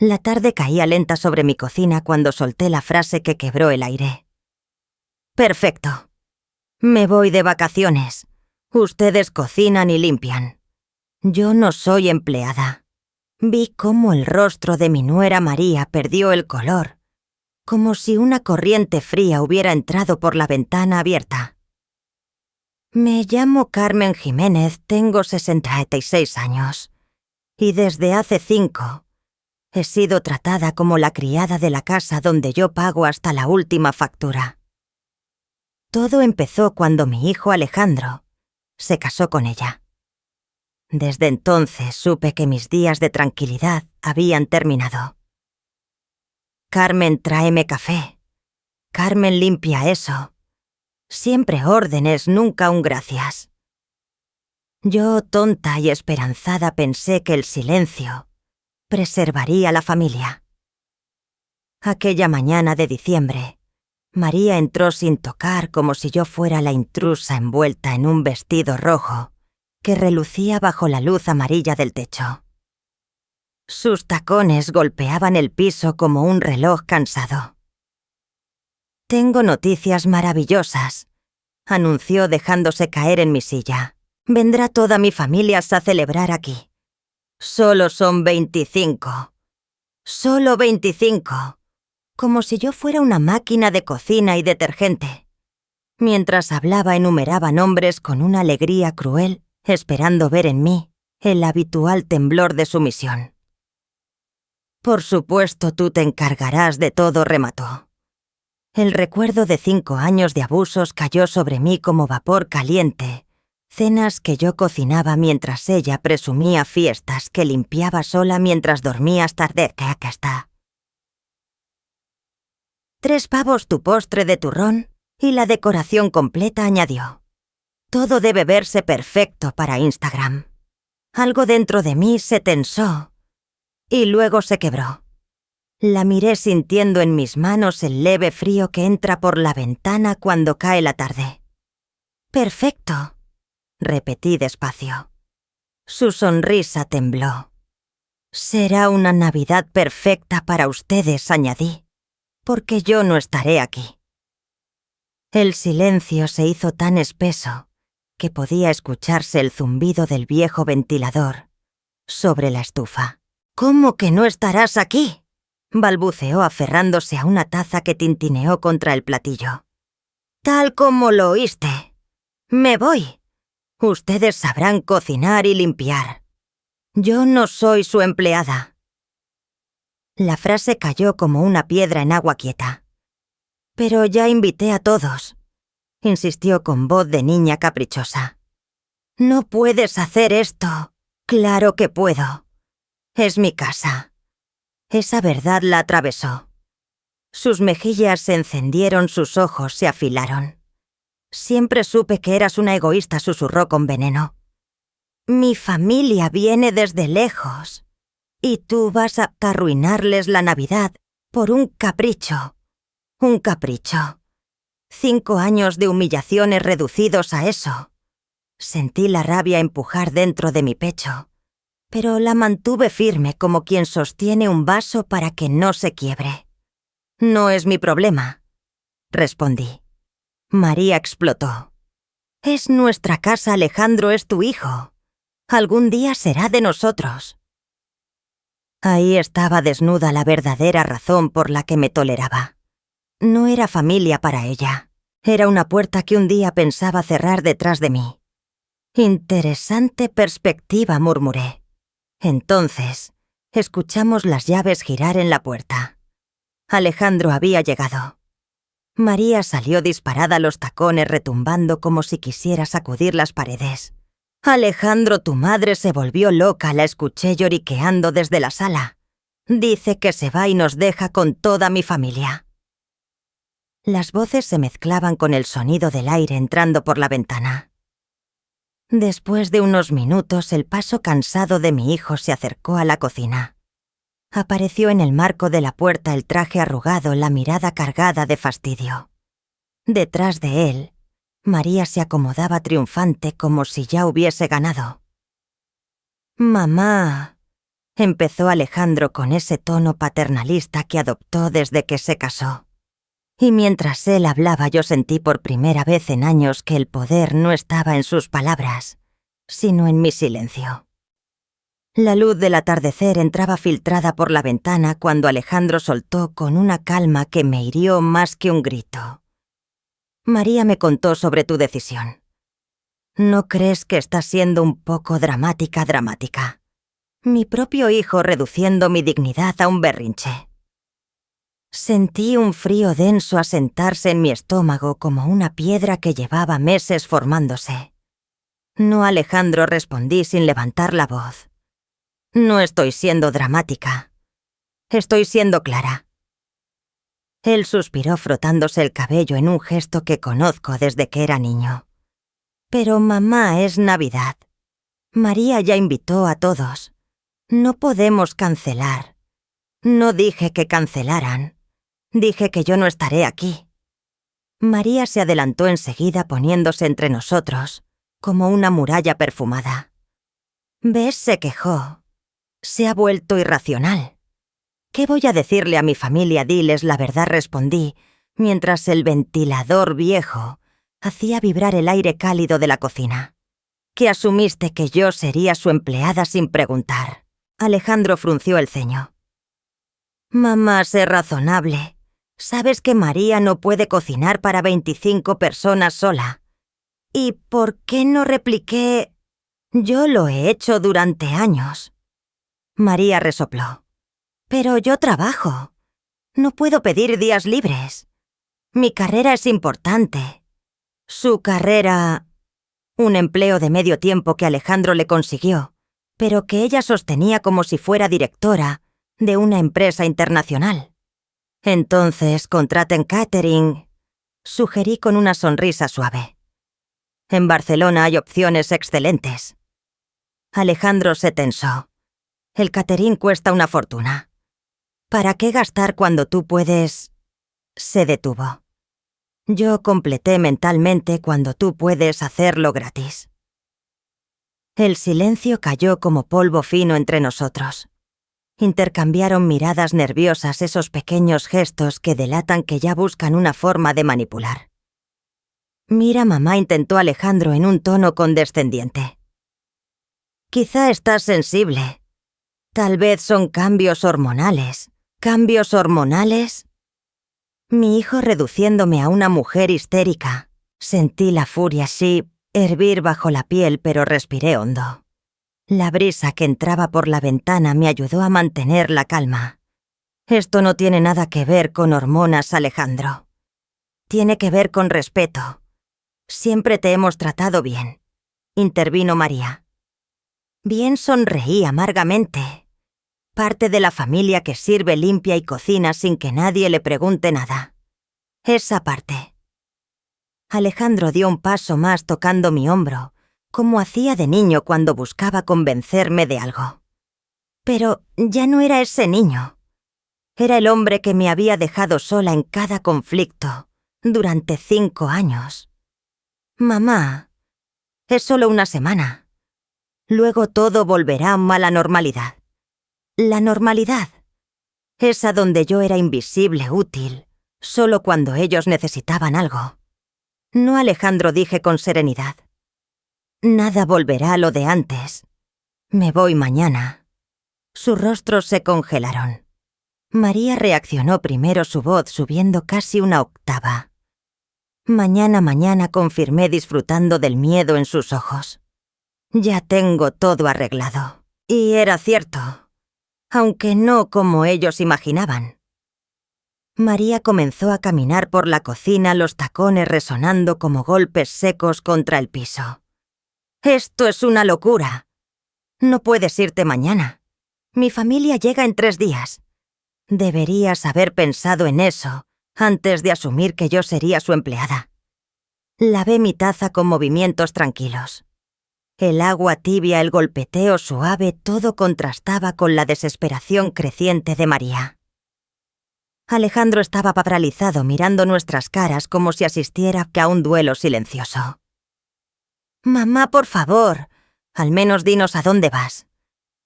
La tarde caía lenta sobre mi cocina cuando solté la frase que quebró el aire. Perfecto. Me voy de vacaciones. Ustedes cocinan y limpian. Yo no soy empleada. Vi cómo el rostro de mi nuera María perdió el color, como si una corriente fría hubiera entrado por la ventana abierta. Me llamo Carmen Jiménez, tengo 66 años, y desde hace 5 he sido tratada como la criada de la casa donde yo pago hasta la última factura. Todo empezó cuando mi hijo Alejandro se casó con ella. Desde entonces supe que mis días de tranquilidad habían terminado. Carmen, tráeme café. Carmen, limpia eso. Siempre órdenes, nunca un gracias. Yo, tonta y esperanzada, pensé que el silencio preservaría la familia. Aquella mañana de diciembre, María entró sin tocar como si yo fuera la intrusa envuelta en un vestido rojo que relucía bajo la luz amarilla del techo. Sus tacones golpeaban el piso como un reloj cansado. «Tengo noticias maravillosas», anunció dejándose caer en mi silla. «Vendrá toda mi familia a celebrar aquí. Solo son 25. Solo 25. Como si yo fuera una máquina de cocina y detergente». Mientras hablaba enumeraba nombres con una alegría cruel, esperando ver en mí el habitual temblor de sumisión. «Por supuesto, tú te encargarás de todo», remató. El recuerdo de 5 años de abusos cayó sobre mí como vapor caliente, cenas que yo cocinaba mientras ella presumía fiestas que limpiaba sola mientras dormía hasta tarde. ¿Qué acá está? 3 pavos tu postre de turrón y la decoración completa, añadió. Todo debe verse perfecto para Instagram. Algo dentro de mí se tensó y luego se quebró. La miré sintiendo en mis manos el leve frío que entra por la ventana cuando cae la tarde. «Perfecto», repetí despacio. Su sonrisa tembló. «Será una Navidad perfecta para ustedes», añadí, «porque yo no estaré aquí». El silencio se hizo tan espeso que podía escucharse el zumbido del viejo ventilador sobre la estufa. «¿Cómo que no estarás aquí?», balbuceó aferrándose a una taza que tintineó contra el platillo. «Tal como lo oíste. Me voy. Ustedes sabrán cocinar y limpiar. Yo no soy su empleada». La frase cayó como una piedra en agua quieta. «Pero ya invité a todos», insistió con voz de niña caprichosa. «No puedes hacer esto». «Claro que puedo. Es mi casa». Esa verdad la atravesó. Sus mejillas se encendieron, sus ojos se afilaron. «Siempre supe que eras una egoísta», susurró con veneno. «Mi familia viene desde lejos. Y tú vas a arruinarles la Navidad por un capricho. Un capricho. 5 años de humillaciones reducidos a eso». Sentí la rabia empujar dentro de mi pecho, pero la mantuve firme como quien sostiene un vaso para que no se quiebre. «No es mi problema», respondí. María explotó. «Es nuestra casa, Alejandro es tu hijo. Algún día será de nosotros». Ahí estaba desnuda la verdadera razón por la que me toleraba. No era familia para ella. Era una puerta que un día pensaba cerrar detrás de mí. «Interesante perspectiva», murmuré. Entonces, escuchamos las llaves girar en la puerta. Alejandro había llegado. María salió disparada, los tacones retumbando como si quisiera sacudir las paredes. «Alejandro, tu madre se volvió loca», la escuché lloriqueando desde la sala. «Dice que se va y nos deja con toda mi familia». Las voces se mezclaban con el sonido del aire entrando por la ventana. Después de unos minutos, el paso cansado de mi hijo se acercó a la cocina. Apareció en el marco de la puerta el traje arrugado, la mirada cargada de fastidio. Detrás de él, María se acomodaba triunfante como si ya hubiese ganado. «Mamá», empezó Alejandro con ese tono paternalista que adoptó desde que se casó. Y mientras él hablaba, yo sentí por primera vez en años que el poder no estaba en sus palabras, sino en mi silencio. La luz del atardecer entraba filtrada por la ventana cuando Alejandro soltó con una calma que me hirió más que un grito. María me contó sobre tu decisión. ¿No crees que estás siendo un poco dramática? Mi propio hijo reduciendo mi dignidad a un berrinche. Sentí un frío denso asentarse en mi estómago como una piedra que llevaba meses formándose. No, Alejandro, respondí sin levantar la voz. No estoy siendo dramática. Estoy siendo clara. Él suspiró frotándose el cabello en un gesto que conozco desde que era niño. Pero mamá, es Navidad. María ya invitó a todos. No podemos cancelar. No dije que cancelaran. Dije que yo no estaré aquí. María se adelantó enseguida poniéndose entre nosotros, como una muralla perfumada. ¿Ves? Se quejó. Se ha vuelto irracional. ¿Qué voy a decirle a mi familia? Diles la verdad, respondí, mientras el ventilador viejo hacía vibrar el aire cálido de la cocina. Que asumiste que yo sería su empleada sin preguntar. Alejandro frunció el ceño. Mamá, sé razonable. Sabes que María no puede cocinar para 25 personas sola. ¿Y por qué no repliqué? Yo lo he hecho durante años. María resopló. Pero yo trabajo. No puedo pedir días libres. Mi carrera es importante. Su carrera... Un empleo de medio tiempo que Alejandro le consiguió, pero que ella sostenía como si fuera directora de una empresa internacional. Entonces, contraten catering, sugerí con una sonrisa suave. En Barcelona hay opciones excelentes. Alejandro se tensó. El catering cuesta una fortuna. ¿Para qué gastar cuando tú puedes...? Se detuvo. Yo completé mentalmente cuando tú puedes hacerlo gratis. El silencio cayó como polvo fino entre nosotros. Intercambiaron miradas nerviosas, esos pequeños gestos que delatan que ya buscan una forma de manipular. Mira, mamá, intentó Alejandro en un tono condescendiente. Quizá estás sensible. Tal vez son cambios hormonales. ¿Cambios hormonales? Mi hijo reduciéndome a una mujer histérica. Sentí la furia así hervir bajo la piel, pero respiré hondo. La brisa que entraba por la ventana me ayudó a mantener la calma. Esto no tiene nada que ver con hormonas, Alejandro. Tiene que ver con respeto. Siempre te hemos tratado bien, intervino María. Bien, sonreí amargamente. Parte de la familia que sirve, limpia y cocina sin que nadie le pregunte nada. Esa parte. Alejandro dio un paso más tocando mi hombro, como hacía de niño cuando buscaba convencerme de algo. Pero ya no era ese niño. Era el hombre que me había dejado sola en cada conflicto durante 5 años. Mamá, es solo una semana. Luego todo volverá a la normalidad. La normalidad. Esa donde yo era invisible, útil, solo cuando ellos necesitaban algo. No, Alejandro, dije con serenidad. Nada volverá a lo de antes. Me voy mañana. Sus rostros se congelaron. María reaccionó primero, su voz subiendo casi una octava. Mañana, confirmé disfrutando del miedo en sus ojos. Ya tengo todo arreglado. Y era cierto, aunque no como ellos imaginaban. María comenzó a caminar por la cocina, los tacones resonando como golpes secos contra el piso. Esto es una locura. No puedes irte mañana. Mi familia llega en 3 días. Deberías haber pensado en eso antes de asumir que yo sería su empleada. Lavé mi taza con movimientos tranquilos. El agua tibia, el golpeteo suave, todo contrastaba con la desesperación creciente de María. Alejandro estaba paralizado mirando nuestras caras como si asistiera a un duelo silencioso. Mamá, por favor, al menos dinos a dónde vas.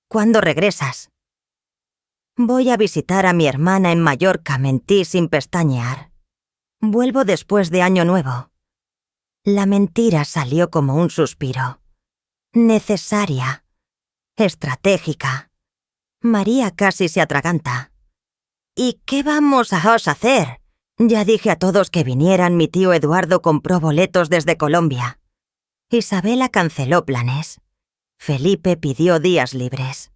¿Cuándo regresas? Voy a visitar a mi hermana en Mallorca, mentí sin pestañear. Vuelvo después de Año Nuevo. La mentira salió como un suspiro. Necesaria. Estratégica. María casi se atraganta. ¿Y qué vamos a hacer? Ya dije a todos que vinieran, mi tío Eduardo compró boletos desde Colombia. Isabela canceló planes. Felipe pidió días libres.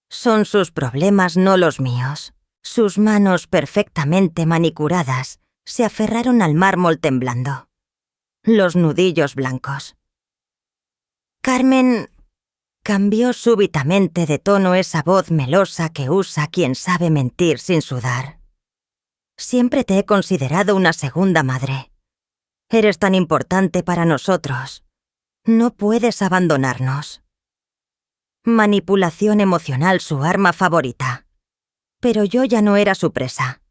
Son sus problemas, no los míos. Sus manos perfectamente manicuradas se aferraron al mármol temblando. Los nudillos blancos. Carmen... Cambió súbitamente de tono esa voz melosa que usa quien sabe mentir sin sudar. Siempre te he considerado una segunda madre. Eres tan importante para nosotros. No puedes abandonarnos. Manipulación emocional, su arma favorita. Pero yo ya no era su presa.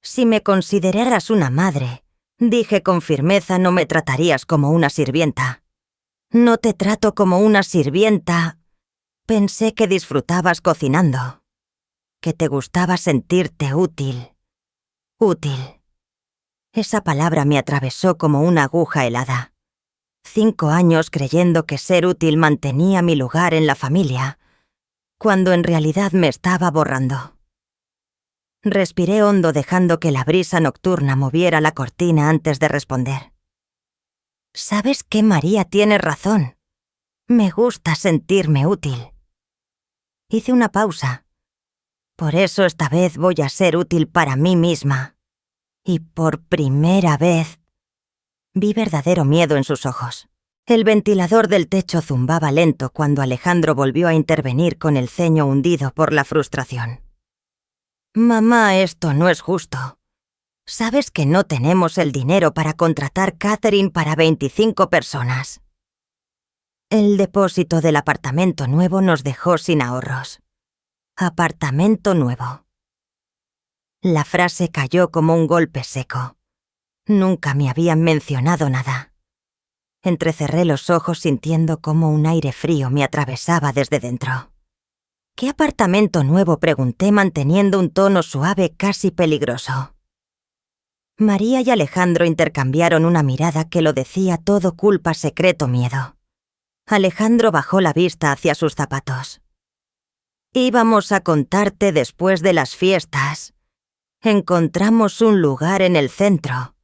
Si me consideraras una madre, dije con firmeza, no me tratarías como una sirvienta. No te trato como una sirvienta. Pensé que disfrutabas cocinando, que te gustaba sentirte útil. Útil. Esa palabra me atravesó como una aguja helada. 5 años creyendo que ser útil mantenía mi lugar en la familia, cuando en realidad me estaba borrando. Respiré hondo dejando que la brisa nocturna moviera la cortina antes de responder. ¿Sabes qué, María? Tienes razón. Me gusta sentirme útil. Hice una pausa. Por eso esta vez voy a ser útil para mí misma. Y por primera vez... Vi verdadero miedo en sus ojos. El ventilador del techo zumbaba lento cuando Alejandro volvió a intervenir con el ceño hundido por la frustración. Mamá, esto no es justo. Sabes que no tenemos el dinero para contratar catering para 25 personas. El depósito del apartamento nuevo nos dejó sin ahorros. Apartamento nuevo. La frase cayó como un golpe seco. Nunca me habían mencionado nada. Entrecerré los ojos sintiendo cómo un aire frío me atravesaba desde dentro. ¿Qué apartamento nuevo?, pregunté manteniendo un tono suave casi peligroso. María y Alejandro intercambiaron una mirada que lo decía todo, culpa, secreto, miedo. Alejandro bajó la vista hacia sus zapatos. Íbamos a contarte después de las fiestas. Encontramos un lugar en el centro.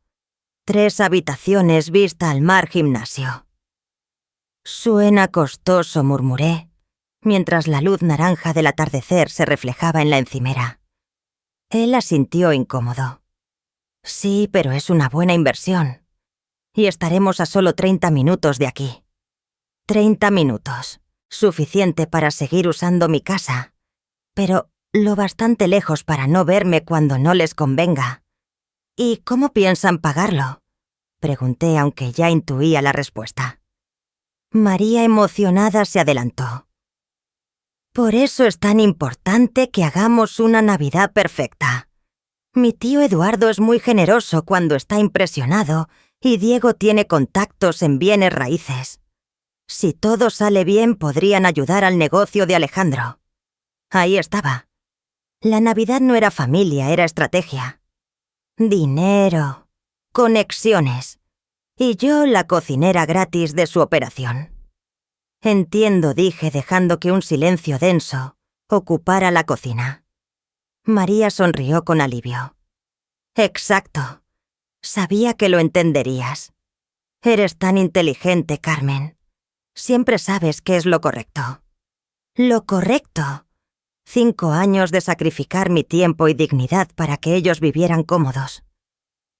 3 habitaciones, vista al mar, gimnasio. Suena costoso, murmuré, mientras la luz naranja del atardecer se reflejaba en la encimera. Él asintió incómodo. Sí, pero es una buena inversión. Y estaremos a solo 30 minutos de aquí. 30 minutos. Suficiente para seguir usando mi casa. Pero lo bastante lejos para no verme cuando no les convenga. ¿Y cómo piensan pagarlo?, pregunté, aunque ya intuía la respuesta. María, emocionada, se adelantó. Por eso es tan importante que hagamos una Navidad perfecta. Mi tío Eduardo es muy generoso cuando está impresionado y Diego tiene contactos en bienes raíces. Si todo sale bien, podrían ayudar al negocio de Alejandro. Ahí estaba. La Navidad no era familia, era estrategia. Dinero, conexiones. Y yo la cocinera gratis de su operación. Entiendo, dije, dejando que un silencio denso ocupara la cocina. María sonrió con alivio. Exacto. Sabía que lo entenderías. Eres tan inteligente, Carmen. Siempre sabes qué es lo correcto. Lo correcto. 5 años de sacrificar mi tiempo y dignidad para que ellos vivieran cómodos.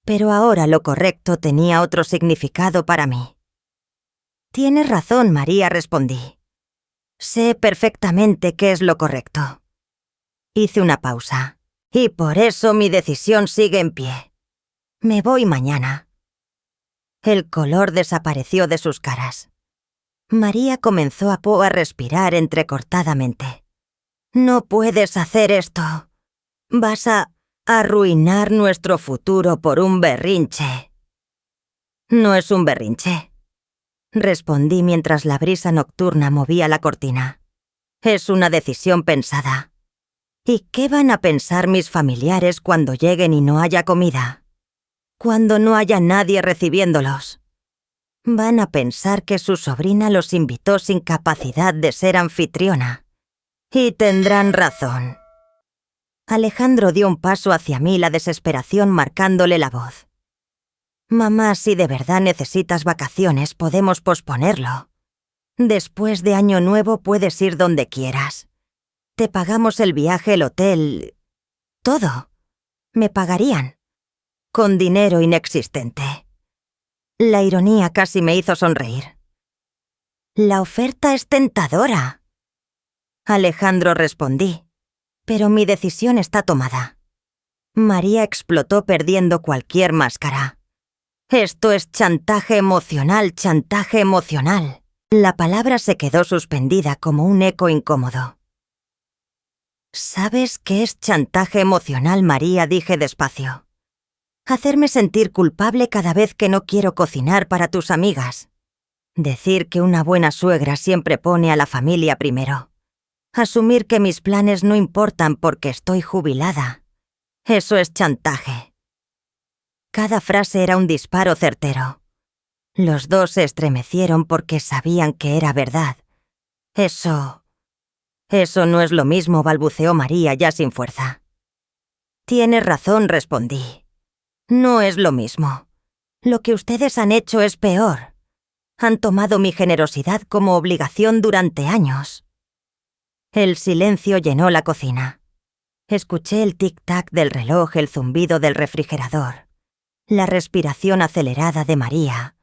Pero ahora lo correcto tenía otro significado para mí. Tienes razón, María, respondí. Sé perfectamente qué es lo correcto. Hice una pausa. Y por eso mi decisión sigue en pie. Me voy mañana. El color desapareció de sus caras. María comenzó a respirar entrecortadamente. No puedes hacer esto. Vas a arruinar nuestro futuro por un berrinche. No es un berrinche, respondí mientras la brisa nocturna movía la cortina. Es una decisión pensada. ¿Y qué van a pensar mis familiares cuando lleguen y no haya comida? Cuando no haya nadie recibiéndolos. Van a pensar que su sobrina los invitó sin capacidad de ser anfitriona. Y tendrán razón. Alejandro dio un paso hacia mí, la desesperación marcándole la voz. Mamá, si de verdad necesitas vacaciones, podemos posponerlo. Después de Año Nuevo puedes ir donde quieras. Te pagamos el viaje, el hotel... todo. Me pagarían. Con dinero inexistente. La ironía casi me hizo sonreír. La oferta es tentadora. Alejandro, respondí, pero mi decisión está tomada. María explotó perdiendo cualquier máscara. Esto es chantaje emocional, chantaje emocional. La palabra se quedó suspendida como un eco incómodo. ¿Sabes qué es chantaje emocional, María?, dije despacio. Hacerme sentir culpable cada vez que no quiero cocinar para tus amigas. Decir que una buena suegra siempre pone a la familia primero. Asumir que mis planes no importan porque estoy jubilada. Eso es chantaje. Cada frase era un disparo certero. Los dos se estremecieron porque sabían que era verdad. Eso no es lo mismo, balbuceó María ya sin fuerza. Tienes razón, respondí. No es lo mismo. Lo que ustedes han hecho es peor. Han tomado mi generosidad como obligación durante años. El silencio llenó la cocina. Escuché el tic-tac del reloj, el zumbido del refrigerador, la respiración acelerada de María.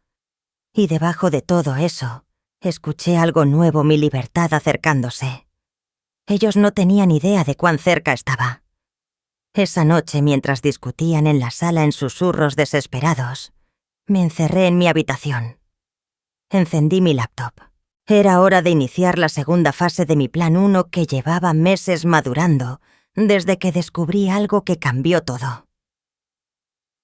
Y debajo de todo eso, escuché algo nuevo, mi libertad acercándose. Ellos no tenían idea de cuán cerca estaba. Esa noche, mientras discutían en la sala en susurros desesperados, me encerré en mi habitación. Encendí mi laptop. Era hora de iniciar la segunda fase de mi plan 1 que llevaba meses madurando desde que descubrí algo que cambió todo.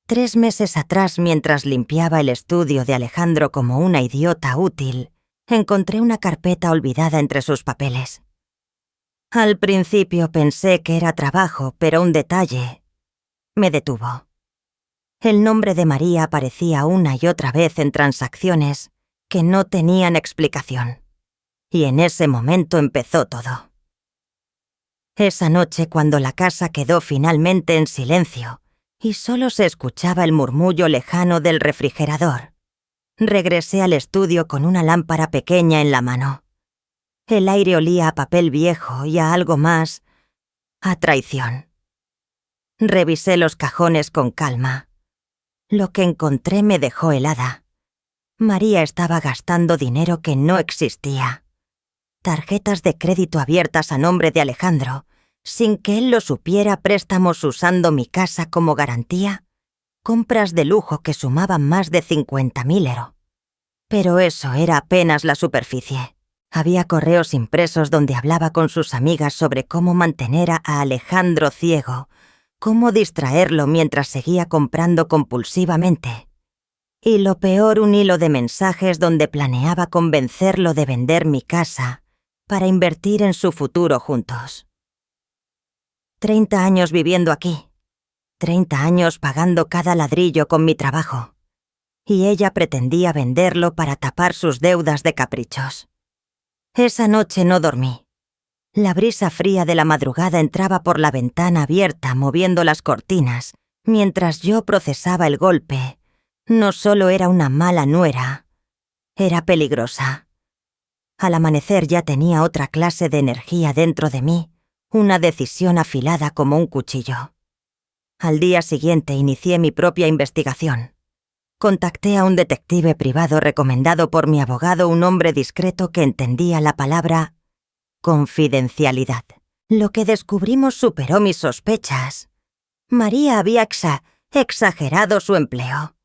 3 meses atrás, mientras limpiaba el estudio de Alejandro como una idiota útil, encontré una carpeta olvidada entre sus papeles. Al principio pensé que era trabajo, pero un detalle me detuvo. El nombre de María aparecía una y otra vez en transacciones que no tenían explicación. Y en ese momento empezó todo. Esa noche, cuando la casa quedó finalmente en silencio y solo se escuchaba el murmullo lejano del refrigerador, regresé al estudio con una lámpara pequeña en la mano. El aire olía a papel viejo y a algo más, a traición. Revisé los cajones con calma. Lo que encontré me dejó helada. María estaba gastando dinero que no existía. Tarjetas de crédito abiertas a nombre de Alejandro, sin que él lo supiera, préstamos usando mi casa como garantía, compras de lujo que sumaban más de 50.000 euros. Pero eso era apenas la superficie. Había correos impresos donde hablaba con sus amigas sobre cómo mantener a Alejandro ciego, cómo distraerlo mientras seguía comprando compulsivamente. Y lo peor, un hilo de mensajes donde planeaba convencerlo de vender mi casa para invertir en su futuro juntos. 30 años viviendo aquí, 30 años pagando cada ladrillo con mi trabajo, y ella pretendía venderlo para tapar sus deudas de caprichos. Esa noche no dormí. La brisa fría de la madrugada entraba por la ventana abierta, moviendo las cortinas, mientras yo procesaba el golpe. No solo era una mala nuera, era peligrosa. Al amanecer ya tenía otra clase de energía dentro de mí, una decisión afilada como un cuchillo. Al día siguiente inicié mi propia investigación. Contacté a un detective privado recomendado por mi abogado, un hombre discreto que entendía la palabra confidencialidad. Lo que descubrimos superó mis sospechas. María había exagerado su empleo.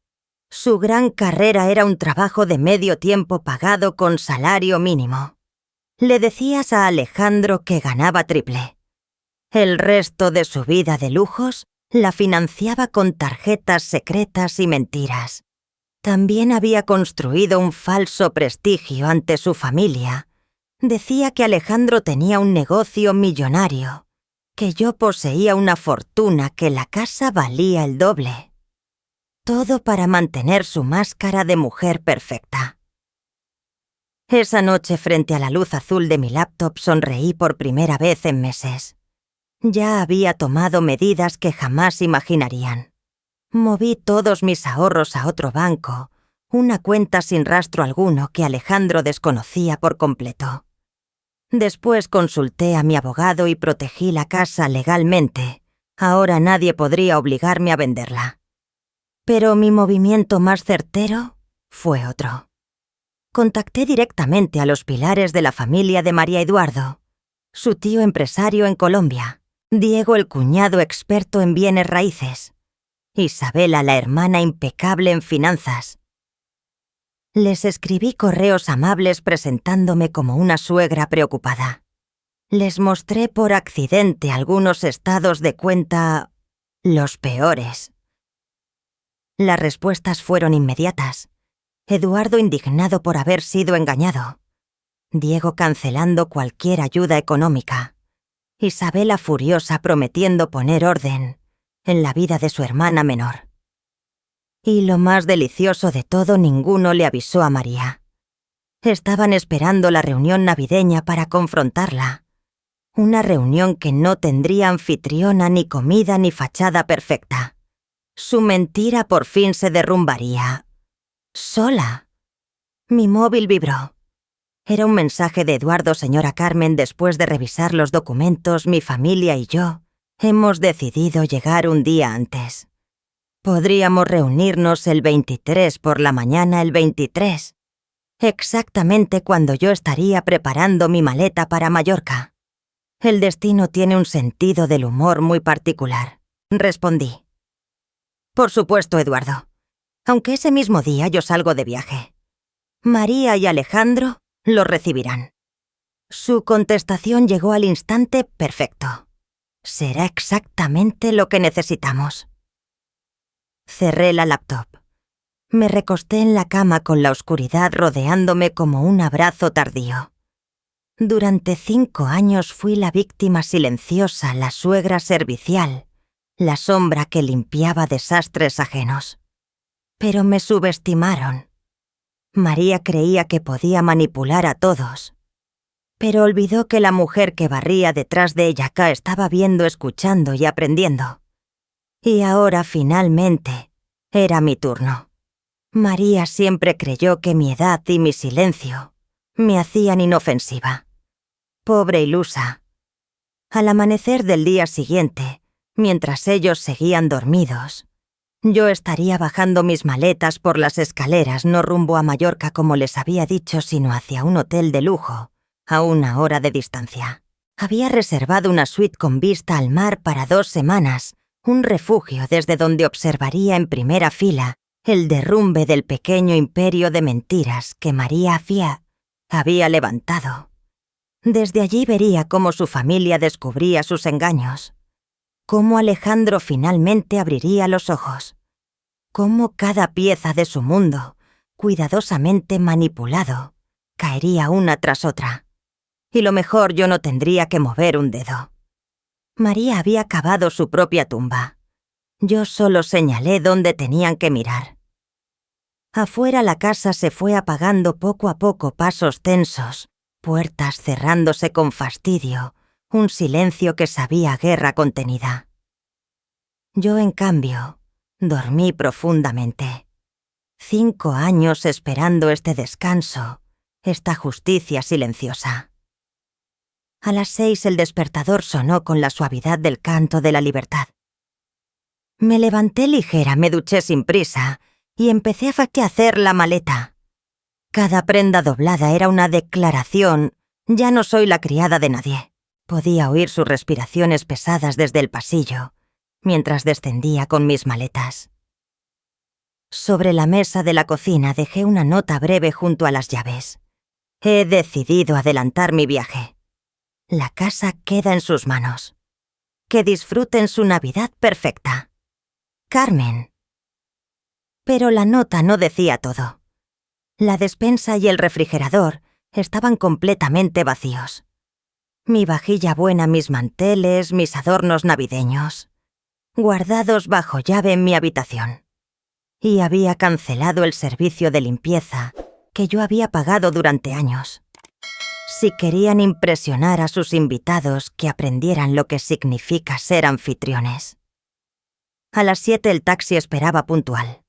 Su gran carrera era un trabajo de medio tiempo pagado con salario mínimo. Le decías a Alejandro que ganaba triple. El resto de su vida de lujos la financiaba con tarjetas secretas y mentiras. También había construido un falso prestigio ante su familia. Decía que Alejandro tenía un negocio millonario que yo poseía una fortuna, que la casa valía el doble. Todo para mantener su máscara de mujer perfecta. Esa noche, frente a la luz azul de mi laptop, sonreí por primera vez en meses. Ya había tomado medidas que jamás imaginarían. Moví todos mis ahorros a otro banco, una cuenta sin rastro alguno que Alejandro desconocía por completo. Después consulté a mi abogado y protegí la casa legalmente. Ahora nadie podría obligarme a venderla. Pero mi movimiento más certero fue otro. Contacté directamente a los pilares de la familia de María Eduardo, su tío empresario en Colombia, Diego el cuñado experto en bienes raíces, Isabela la hermana impecable en finanzas. Les escribí correos amables presentándome como una suegra preocupada. Les mostré por accidente algunos estados de cuenta, los peores. Las respuestas fueron inmediatas. Eduardo indignado por haber sido engañado. Diego cancelando cualquier ayuda económica. Isabela furiosa prometiendo poner orden en la vida de su hermana menor. Y lo más delicioso de todo, ninguno le avisó a María. Estaban esperando la reunión navideña para confrontarla. Una reunión que no tendría anfitriona, ni comida, ni fachada perfecta. Su mentira por fin se derrumbaría. Sola. Mi móvil vibró. Era un mensaje de Eduardo. Señora Carmen, después de revisar los documentos, mi familia y yo hemos decidido llegar un día antes. Podríamos reunirnos el 23 por la mañana, el 23. Exactamente cuando yo estaría preparando mi maleta para Mallorca. El destino tiene un sentido del humor muy particular, respondí. Por supuesto, Eduardo. Aunque ese mismo día yo salgo de viaje. María y Alejandro lo recibirán. Su contestación llegó al instante perfecto. Será exactamente lo que necesitamos. Cerré la laptop. Me recosté en la cama con la oscuridad rodeándome como un abrazo tardío. Durante 5 años fui la víctima silenciosa, la suegra servicial, la sombra que limpiaba desastres ajenos. Pero me subestimaron. María creía que podía manipular a todos, pero olvidó que la mujer que barría detrás de ella acá estaba viendo, escuchando y aprendiendo. Y ahora, finalmente, era mi turno. María siempre creyó que mi edad y mi silencio me hacían inofensiva. Pobre ilusa. Al amanecer del día siguiente, mientras ellos seguían dormidos, yo estaría bajando mis maletas por las escaleras, no rumbo a Mallorca como les había dicho, sino hacia un hotel de lujo, a 1 hora de distancia. Había reservado una suite con vista al mar para 2 semanas, un refugio desde donde observaría en primera fila el derrumbe del pequeño imperio de mentiras que María Afia había levantado. Desde allí vería cómo su familia descubría sus engaños, cómo Alejandro finalmente abriría los ojos, cómo cada pieza de su mundo, cuidadosamente manipulado, caería una tras otra. Y lo mejor, yo no tendría que mover un dedo. María había cavado su propia tumba. Yo solo señalé dónde tenían que mirar. Afuera la casa se fue apagando poco a poco, pasos tensos, puertas cerrándose con fastidio, un silencio que sabía guerra contenida. Yo, en cambio, dormí profundamente. 5 años esperando este descanso, esta justicia silenciosa. A las 6 el despertador sonó con la suavidad del canto de la libertad. Me levanté ligera, me duché sin prisa y empecé a hacer la maleta. Cada prenda doblada era una declaración. Ya no soy la criada de nadie. Podía oír sus respiraciones pesadas desde el pasillo, mientras descendía con mis maletas. Sobre la mesa de la cocina dejé una nota breve junto a las llaves. He decidido adelantar mi viaje. La casa queda en sus manos. Que disfruten su Navidad perfecta. Carmen. Pero la nota no decía todo. La despensa y el refrigerador estaban completamente vacíos. Mi vajilla buena, mis manteles, mis adornos navideños, guardados bajo llave en mi habitación. Y había cancelado el servicio de limpieza que yo había pagado durante años. Si querían impresionar a sus invitados, que aprendieran lo que significa ser anfitriones. A las 7 el taxi esperaba puntual.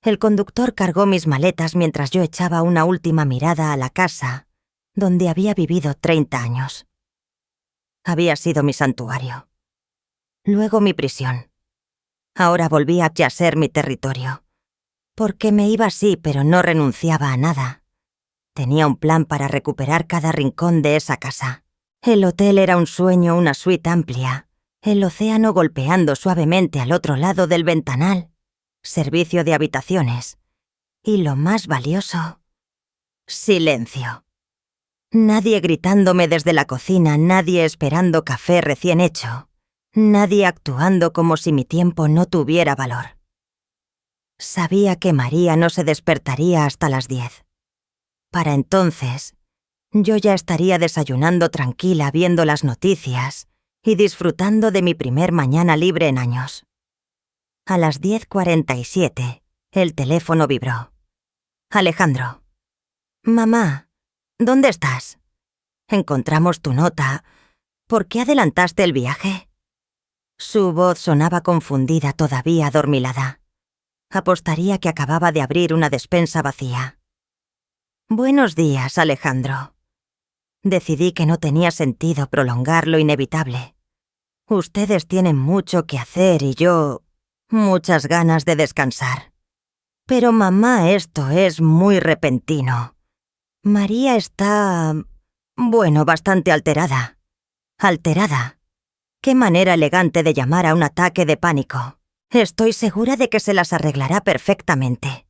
El conductor cargó mis maletas mientras yo echaba una última mirada a la casa donde había vivido 30 años. Había sido mi santuario. Luego mi prisión. Ahora volvía a ser mi territorio. Porque me iba así, pero no renunciaba a nada. Tenía un plan para recuperar cada rincón de esa casa. El hotel era un sueño, una suite amplia. El océano golpeando suavemente al otro lado del ventanal. Servicio de habitaciones. Y lo más valioso, silencio. Nadie gritándome desde la cocina, nadie esperando café recién hecho, nadie actuando como si mi tiempo no tuviera valor. Sabía que María no se despertaría hasta las 10. Para entonces, yo ya estaría desayunando tranquila viendo las noticias y disfrutando de mi primer mañana libre en años. A las 10:47, el teléfono vibró. Alejandro. Mamá, ¿dónde estás? Encontramos tu nota. ¿Por qué adelantaste el viaje? Su voz sonaba confundida, todavía adormilada. Apostaría que acababa de abrir una despensa vacía. Buenos días, Alejandro. Decidí que no tenía sentido prolongar lo inevitable. Ustedes tienen mucho que hacer y yo muchas ganas de descansar. Pero mamá, esto es muy repentino. María está, bastante alterada. Alterada. Qué manera elegante de llamar a un ataque de pánico. Estoy segura de que se las arreglará perfectamente,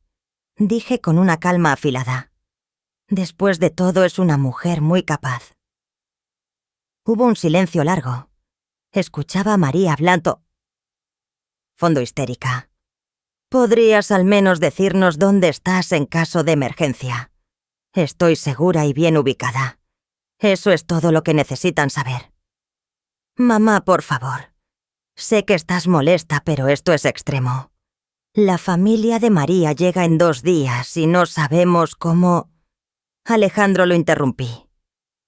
dije con una calma afilada. Después de todo, es una mujer muy capaz. Hubo un silencio largo. Escuchaba a María hablando. Fondo histérica. ¿Podrías al menos decirnos dónde estás en caso de emergencia? Estoy segura y bien ubicada. Eso es todo lo que necesitan saber. Mamá, por favor. Sé que estás molesta, pero esto es extremo. La familia de María llega en 2 días y no sabemos cómo... Alejandro, lo interrumpí.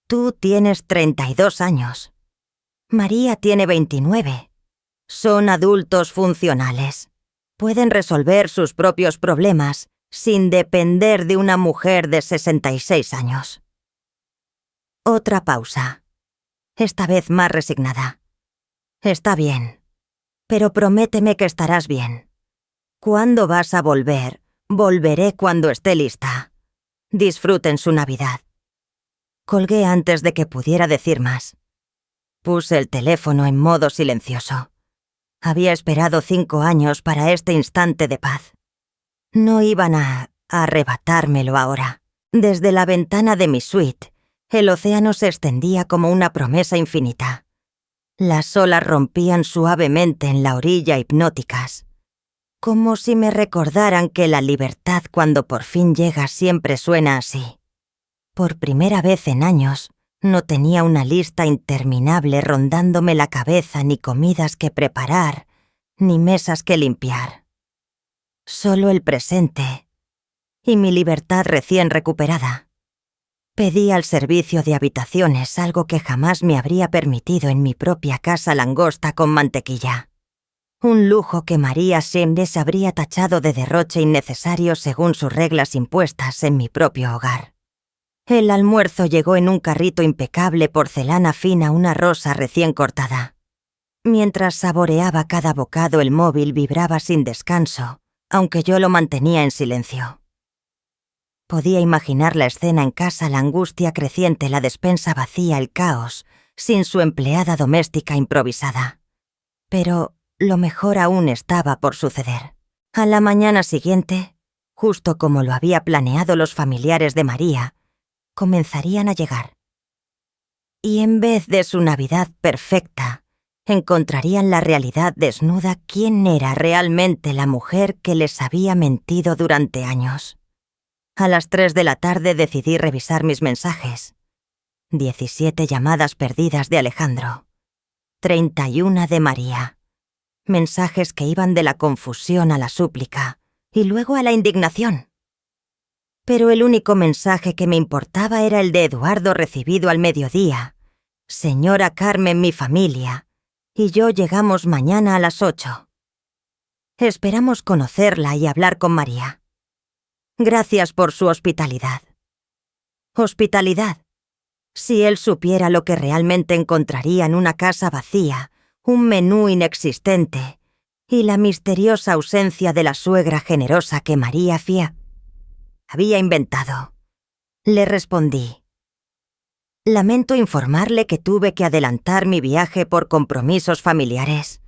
Tú tienes 32 años. María tiene 29. Son adultos funcionales. Pueden resolver sus propios problemas sin depender de una mujer de 66 años. Otra pausa. Esta vez más resignada. Está bien, pero prométeme que estarás bien. ¿Cuándo vas a volver? Volveré cuando esté lista. Disfruten su Navidad. Colgué antes de que pudiera decir más. Puse el teléfono en modo silencioso. Había esperado 5 años para este instante de paz. No iban a arrebatármelo ahora. Desde la ventana de mi suite, el océano se extendía como una promesa infinita. Las olas rompían suavemente en la orilla hipnóticas, como si me recordaran que la libertad cuando por fin llega siempre suena así. Por primera vez en años, no tenía una lista interminable rondándome la cabeza, ni comidas que preparar, ni mesas que limpiar. Solo el presente y mi libertad recién recuperada. Pedí al servicio de habitaciones algo que jamás me habría permitido en mi propia casa langosta con mantequilla. Un lujo que María Semdes habría tachado de derroche innecesario según sus reglas impuestas en mi propio hogar. El almuerzo llegó en un carrito impecable, porcelana fina, una rosa recién cortada. Mientras saboreaba cada bocado, el móvil vibraba sin descanso, aunque yo lo mantenía en silencio. Podía imaginar la escena en casa, la angustia creciente, la despensa vacía, el caos, sin su empleada doméstica improvisada. Pero lo mejor aún estaba por suceder. A la mañana siguiente, justo como lo había planeado, los familiares de María comenzarían a llegar. Y en vez de su Navidad perfecta, encontrarían la realidad desnuda, quién era realmente la mujer que les había mentido durante años. A las 3 de la tarde decidí revisar mis mensajes. 17 llamadas perdidas de Alejandro. 31 de María. Mensajes que iban de la confusión a la súplica y luego a la indignación. Pero el único mensaje que me importaba era el de Eduardo recibido al mediodía. Señora Carmen, mi familia, y yo llegamos mañana a las 8. Esperamos conocerla y hablar con María. Gracias por su hospitalidad. Hospitalidad. Si él supiera lo que realmente encontraría en una casa vacía, un menú inexistente y la misteriosa ausencia de la suegra generosa que María había inventado. Le respondí: lamento informarle que tuve que adelantar mi viaje por compromisos familiares.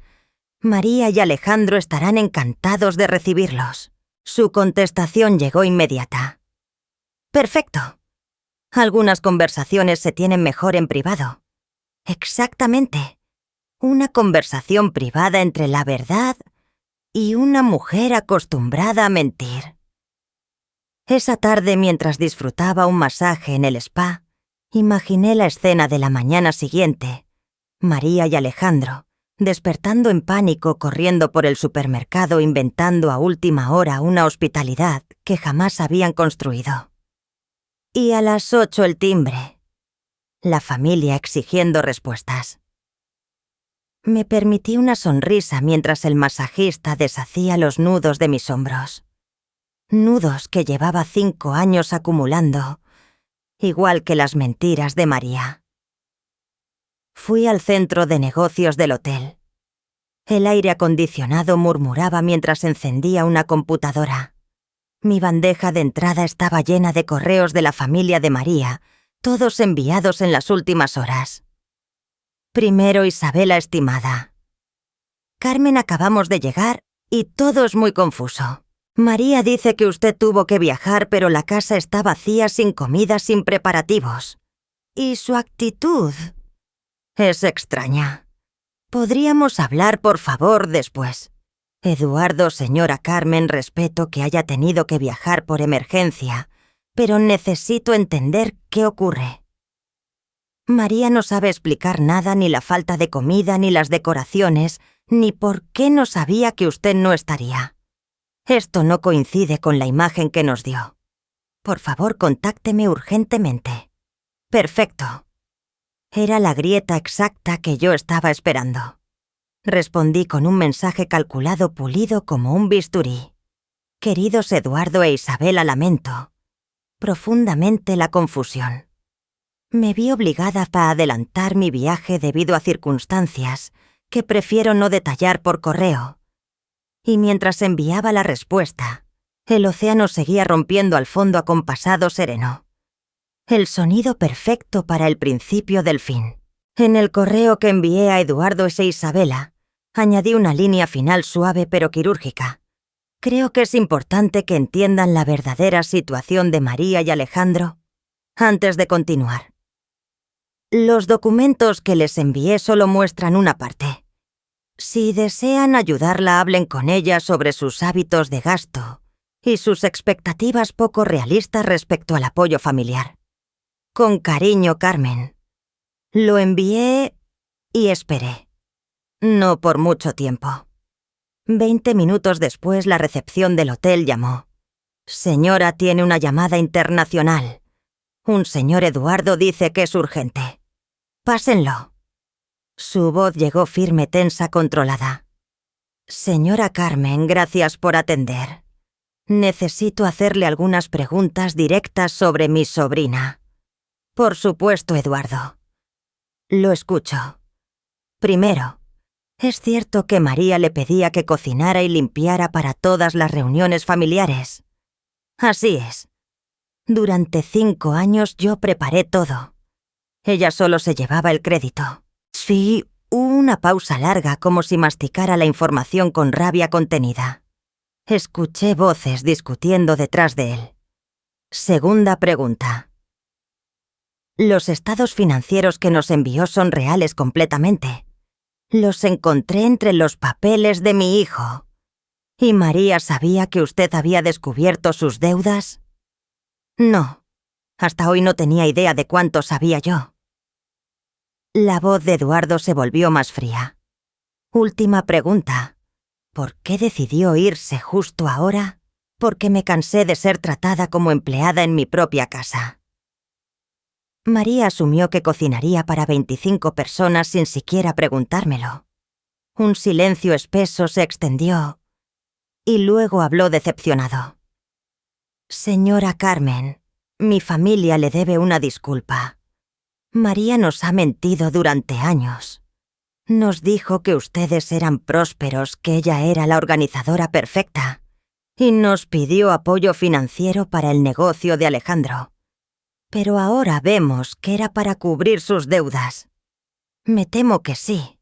María y Alejandro estarán encantados de recibirlos. Su contestación llegó inmediata. Perfecto. Algunas conversaciones se tienen mejor en privado. Exactamente. Una conversación privada entre la verdad y una mujer acostumbrada a mentir. Esa tarde, mientras disfrutaba un masaje en el spa, imaginé la escena de la mañana siguiente. María y Alejandro, despertando en pánico, corriendo por el supermercado, inventando a última hora una hospitalidad que jamás habían construido. Y a las 8 el timbre. La familia exigiendo respuestas. Me permití una sonrisa mientras el masajista deshacía los nudos de mis hombros. Nudos que llevaba 5 años acumulando, igual que las mentiras de María. Fui al centro de negocios del hotel. El aire acondicionado murmuraba mientras encendía una computadora. Mi bandeja de entrada estaba llena de correos de la familia de María, todos enviados en las últimas horas. Primero, Isabela estimada. Carmen, acabamos de llegar y todo es muy confuso. María dice que usted tuvo que viajar, pero la casa está vacía, sin comida, sin preparativos. Y su actitud es extraña. ¿Podríamos hablar, por favor, después? Eduardo, señora Carmen, respeto que haya tenido que viajar por emergencia, pero necesito entender qué ocurre. María no sabe explicar nada, ni la falta de comida, ni las decoraciones, ni por qué no sabía que usted no estaría. Esto no coincide con la imagen que nos dio. Por favor, contácteme urgentemente. Perfecto. Era la grieta exacta que yo estaba esperando. Respondí con un mensaje calculado, pulido como un bisturí. Queridos Eduardo e Isabela, lamento profundamente la confusión. Me vi obligada a adelantar mi viaje debido a circunstancias que prefiero no detallar por correo. Y mientras enviaba la respuesta, el océano seguía rompiendo al fondo acompasado sereno. El sonido perfecto para el principio del fin. En el correo que envié a Eduardo e Isabela, añadí una línea final suave pero quirúrgica. Creo que es importante que entiendan la verdadera situación de María y Alejandro antes de continuar. Los documentos que les envié solo muestran una parte. Si desean ayudarla, hablen con ella sobre sus hábitos de gasto y sus expectativas poco realistas respecto al apoyo familiar. Con cariño, Carmen. Lo envié y esperé. No por mucho tiempo. 20 minutos después, la recepción del hotel llamó. Señora, tiene una llamada internacional. Un señor Eduardo dice que es urgente. Pásenlo. Su voz llegó firme, tensa, controlada. Señora Carmen, gracias por atender. Necesito hacerle algunas preguntas directas sobre mi sobrina. Por supuesto, Eduardo. Lo escucho. Primero, ¿es cierto que María le pedía que cocinara y limpiara para todas las reuniones familiares? Así es. Durante 5 años yo preparé todo. Ella solo se llevaba el crédito. Sí, hubo una pausa larga, como si masticara la información con rabia contenida. Escuché voces discutiendo detrás de él. Segunda pregunta. Los estados financieros que nos envió son reales completamente. Los encontré entre los papeles de mi hijo. ¿Y María sabía que usted había descubierto sus deudas? No. Hasta hoy no tenía idea de cuánto sabía yo. La voz de Eduardo se volvió más fría. Última pregunta. ¿Por qué decidió irse justo ahora? Porque me cansé de ser tratada como empleada en mi propia casa. María asumió que cocinaría para 25 personas sin siquiera preguntármelo. Un silencio espeso se extendió y luego habló decepcionado. Señora Carmen, mi familia le debe una disculpa. María nos ha mentido durante años. Nos dijo que ustedes eran prósperos, que ella era la organizadora perfecta, y nos pidió apoyo financiero para el negocio de Alejandro. Pero ahora vemos que era para cubrir sus deudas. Me temo que sí.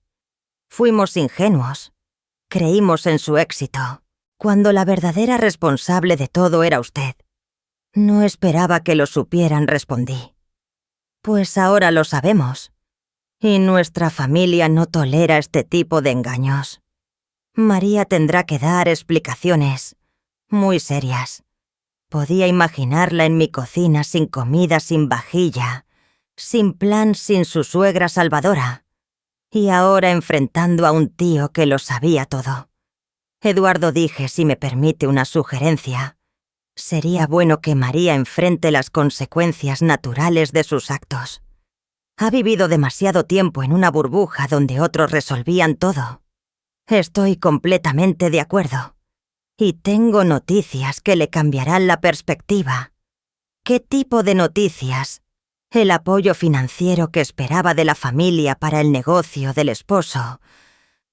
Fuimos ingenuos. Creímos en su éxito, cuando la verdadera responsable de todo era usted. No esperaba que lo supieran, respondí. Pues ahora lo sabemos. Y nuestra familia no tolera este tipo de engaños. María tendrá que dar explicaciones muy serias. Podía imaginarla en mi cocina sin comida, sin vajilla, sin plan, sin su suegra salvadora. Y ahora enfrentando a un tío que lo sabía todo. Eduardo, dije, si me permite una sugerencia, sería bueno que María enfrente las consecuencias naturales de sus actos. Ha vivido demasiado tiempo en una burbuja donde otros resolvían todo. Estoy completamente de acuerdo. Y tengo noticias que le cambiarán la perspectiva. ¿Qué tipo de noticias? El apoyo financiero que esperaba de la familia para el negocio del esposo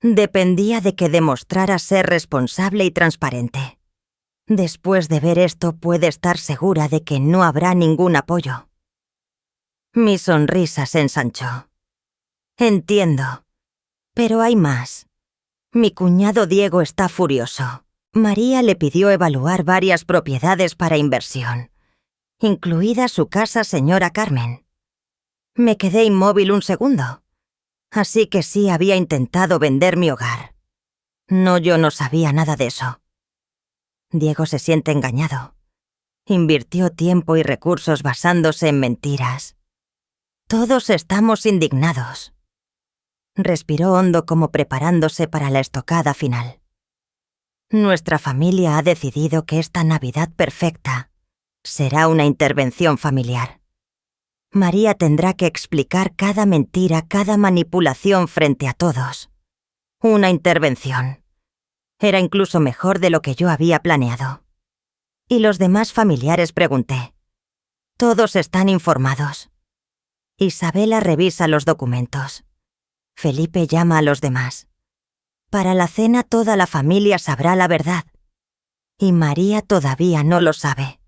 dependía de que demostrara ser responsable y transparente. Después de ver esto, puede estar segura de que no habrá ningún apoyo. Mi sonrisa se ensanchó. Entiendo. Pero hay más. Mi cuñado Diego está furioso. María le pidió evaluar varias propiedades para inversión, incluida su casa, señora Carmen. Me quedé inmóvil un segundo. Así que sí había intentado vender mi hogar. No, yo no sabía nada de eso. Diego se siente engañado. Invirtió tiempo y recursos basándose en mentiras. Todos estamos indignados. Respiró hondo como preparándose para la estocada final. Nuestra familia ha decidido que esta Navidad perfecta será una intervención familiar. María tendrá que explicar cada mentira, cada manipulación frente a todos. Una intervención. Era incluso mejor de lo que yo había planeado. ¿Y los demás familiares?, pregunté. Todos están informados. Isabela revisa los documentos. Felipe llama a los demás. Para la cena toda la familia sabrá la verdad. Y María todavía no lo sabe.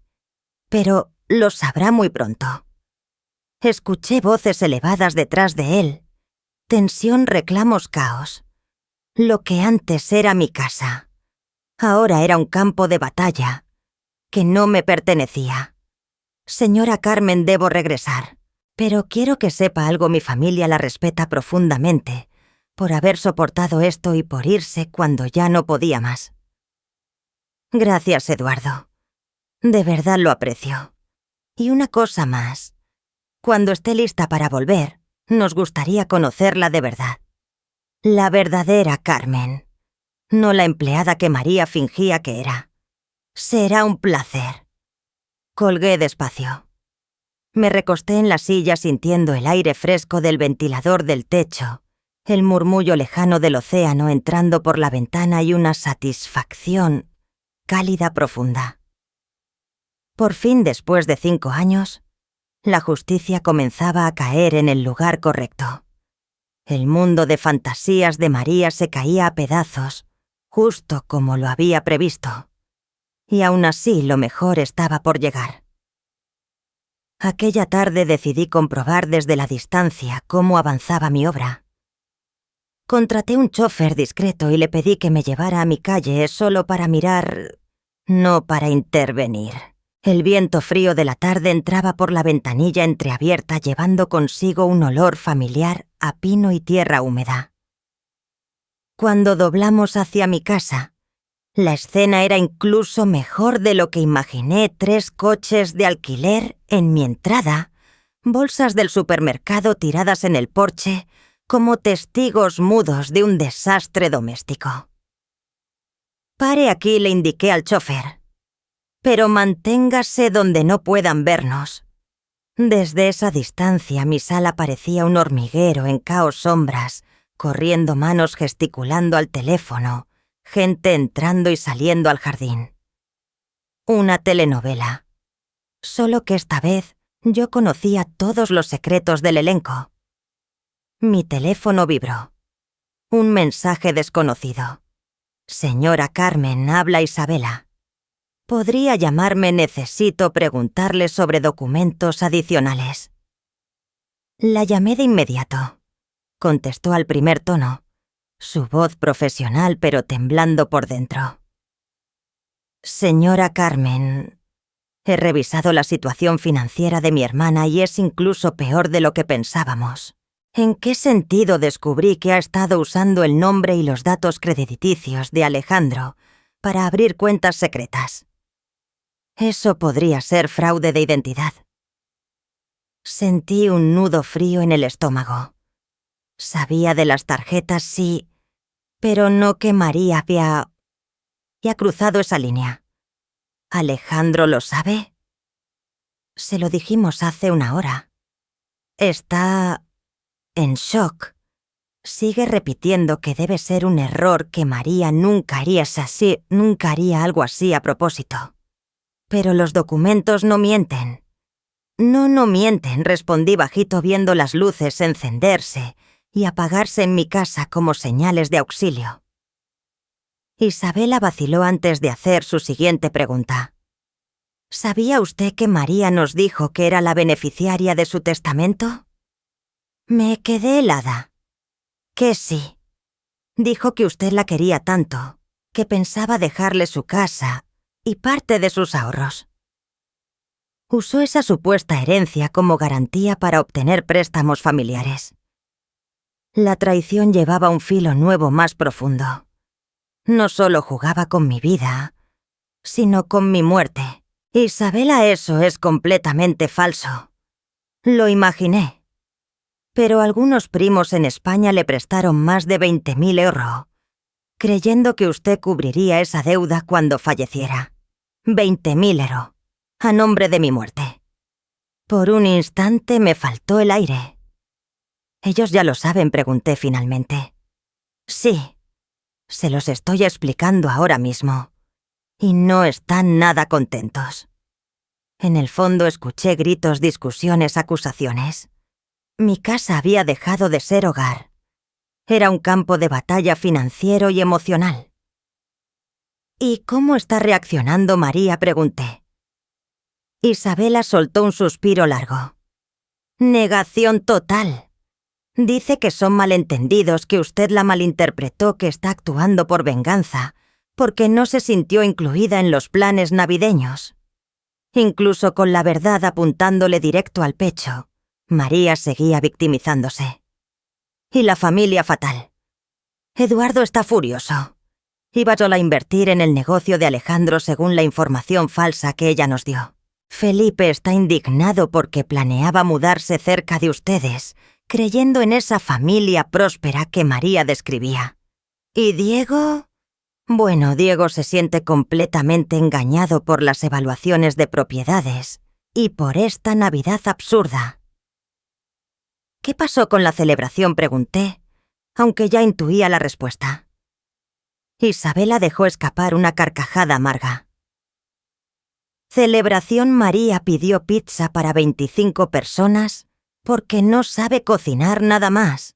Pero lo sabrá muy pronto. Escuché voces elevadas detrás de él. Tensión, reclamos, caos. Lo que antes era mi casa, ahora era un campo de batalla que no me pertenecía. Señora Carmen, debo regresar. Pero quiero que sepa algo, mi familia la respeta profundamente por haber soportado esto y por irse cuando ya no podía más. Gracias, Eduardo. De verdad lo aprecio. Y una cosa más. Cuando esté lista para volver, nos gustaría conocerla de verdad. La verdadera Carmen. No la empleada que María fingía que era. Será un placer. Colgué despacio. Me recosté en la silla sintiendo el aire fresco del ventilador del techo, el murmullo lejano del océano entrando por la ventana y una satisfacción cálida profunda. Por fin, después de 5 años, la justicia comenzaba a caer en el lugar correcto. El mundo de fantasías de María se caía a pedazos, justo como lo había previsto. Y aún así lo mejor estaba por llegar. Aquella tarde decidí comprobar desde la distancia cómo avanzaba mi obra. Contraté un chofer discreto y le pedí que me llevara a mi calle solo para mirar, no para intervenir. El viento frío de la tarde entraba por la ventanilla entreabierta llevando consigo un olor familiar a pino y tierra húmeda. Cuando doblamos hacia mi casa, la escena era incluso mejor de lo que imaginé. 3 coches de alquiler en mi entrada, bolsas del supermercado tiradas en el porche como testigos mudos de un desastre doméstico. «Pare aquí», le indiqué al chofer. «Pero manténgase donde no puedan vernos». Desde esa distancia mi sala parecía un hormiguero en caos sombras, corriendo manos gesticulando al teléfono, gente entrando y saliendo al jardín. Una telenovela. Solo que esta vez yo conocía todos los secretos del elenco. Mi teléfono vibró. Un mensaje desconocido. «Señora Carmen, habla Isabela. Podría llamarme, necesito preguntarle sobre documentos adicionales». La llamé de inmediato. Contestó al primer tono, su voz profesional pero temblando por dentro. «Señora Carmen, he revisado la situación financiera de mi hermana y es incluso peor de lo que pensábamos. ¿En qué sentido descubrí que ha estado usando el nombre y los datos crediticios de Alejandro para abrir cuentas secretas? Eso podría ser fraude de identidad». Sentí un nudo frío en el estómago. Sabía de las tarjetas, sí, pero no que María había cruzado esa línea. ¿Alejandro lo sabe? Se lo dijimos hace una hora. Está en shock. Sigue repitiendo que debe ser un error, que María nunca haría algo así a propósito. Pero los documentos no mienten. No mienten, respondí bajito viendo las luces encenderse y apagarse en mi casa como señales de auxilio. Isabela vaciló antes de hacer su siguiente pregunta. ¿Sabía usted que María nos dijo que era la beneficiaria de su testamento? Me quedé helada. Que sí. Dijo que usted la quería tanto, que pensaba dejarle su casa y parte de sus ahorros. Usó esa supuesta herencia como garantía para obtener préstamos familiares. La traición llevaba un filo nuevo más profundo. No solo jugaba con mi vida, sino con mi muerte. Isabela, eso es completamente falso. Lo imaginé. Pero algunos primos en España le prestaron más de 20.000 euros, creyendo que usted cubriría esa deuda cuando falleciera. 20.000 euros, a nombre de mi muerte. Por un instante me faltó el aire. «¿Ellos ya lo saben?», pregunté finalmente. «Sí, se los estoy explicando ahora mismo. Y no están nada contentos». En el fondo escuché gritos, discusiones, acusaciones. Mi casa había dejado de ser hogar. Era un campo de batalla financiero y emocional. «¿Y cómo está reaccionando María?», pregunté. Isabela soltó un suspiro largo. «Negación total. Dice que son malentendidos, que usted la malinterpretó, que está actuando por venganza, porque no se sintió incluida en los planes navideños». Incluso con la verdad apuntándole directo al pecho, María seguía victimizándose. Y la familia fatal. Eduardo está furioso. Iba solo a invertir en el negocio de Alejandro según la información falsa que ella nos dio. Felipe está indignado porque planeaba mudarse cerca de ustedes, creyendo en esa familia próspera que María describía. ¿Y Diego? Bueno, Diego se siente completamente engañado por las evaluaciones de propiedades y por esta Navidad absurda. «¿Qué pasó con la celebración?», pregunté, aunque ya intuía la respuesta. Isabela dejó escapar una carcajada amarga. «Celebración, María pidió pizza para 25 personas porque no sabe cocinar nada más.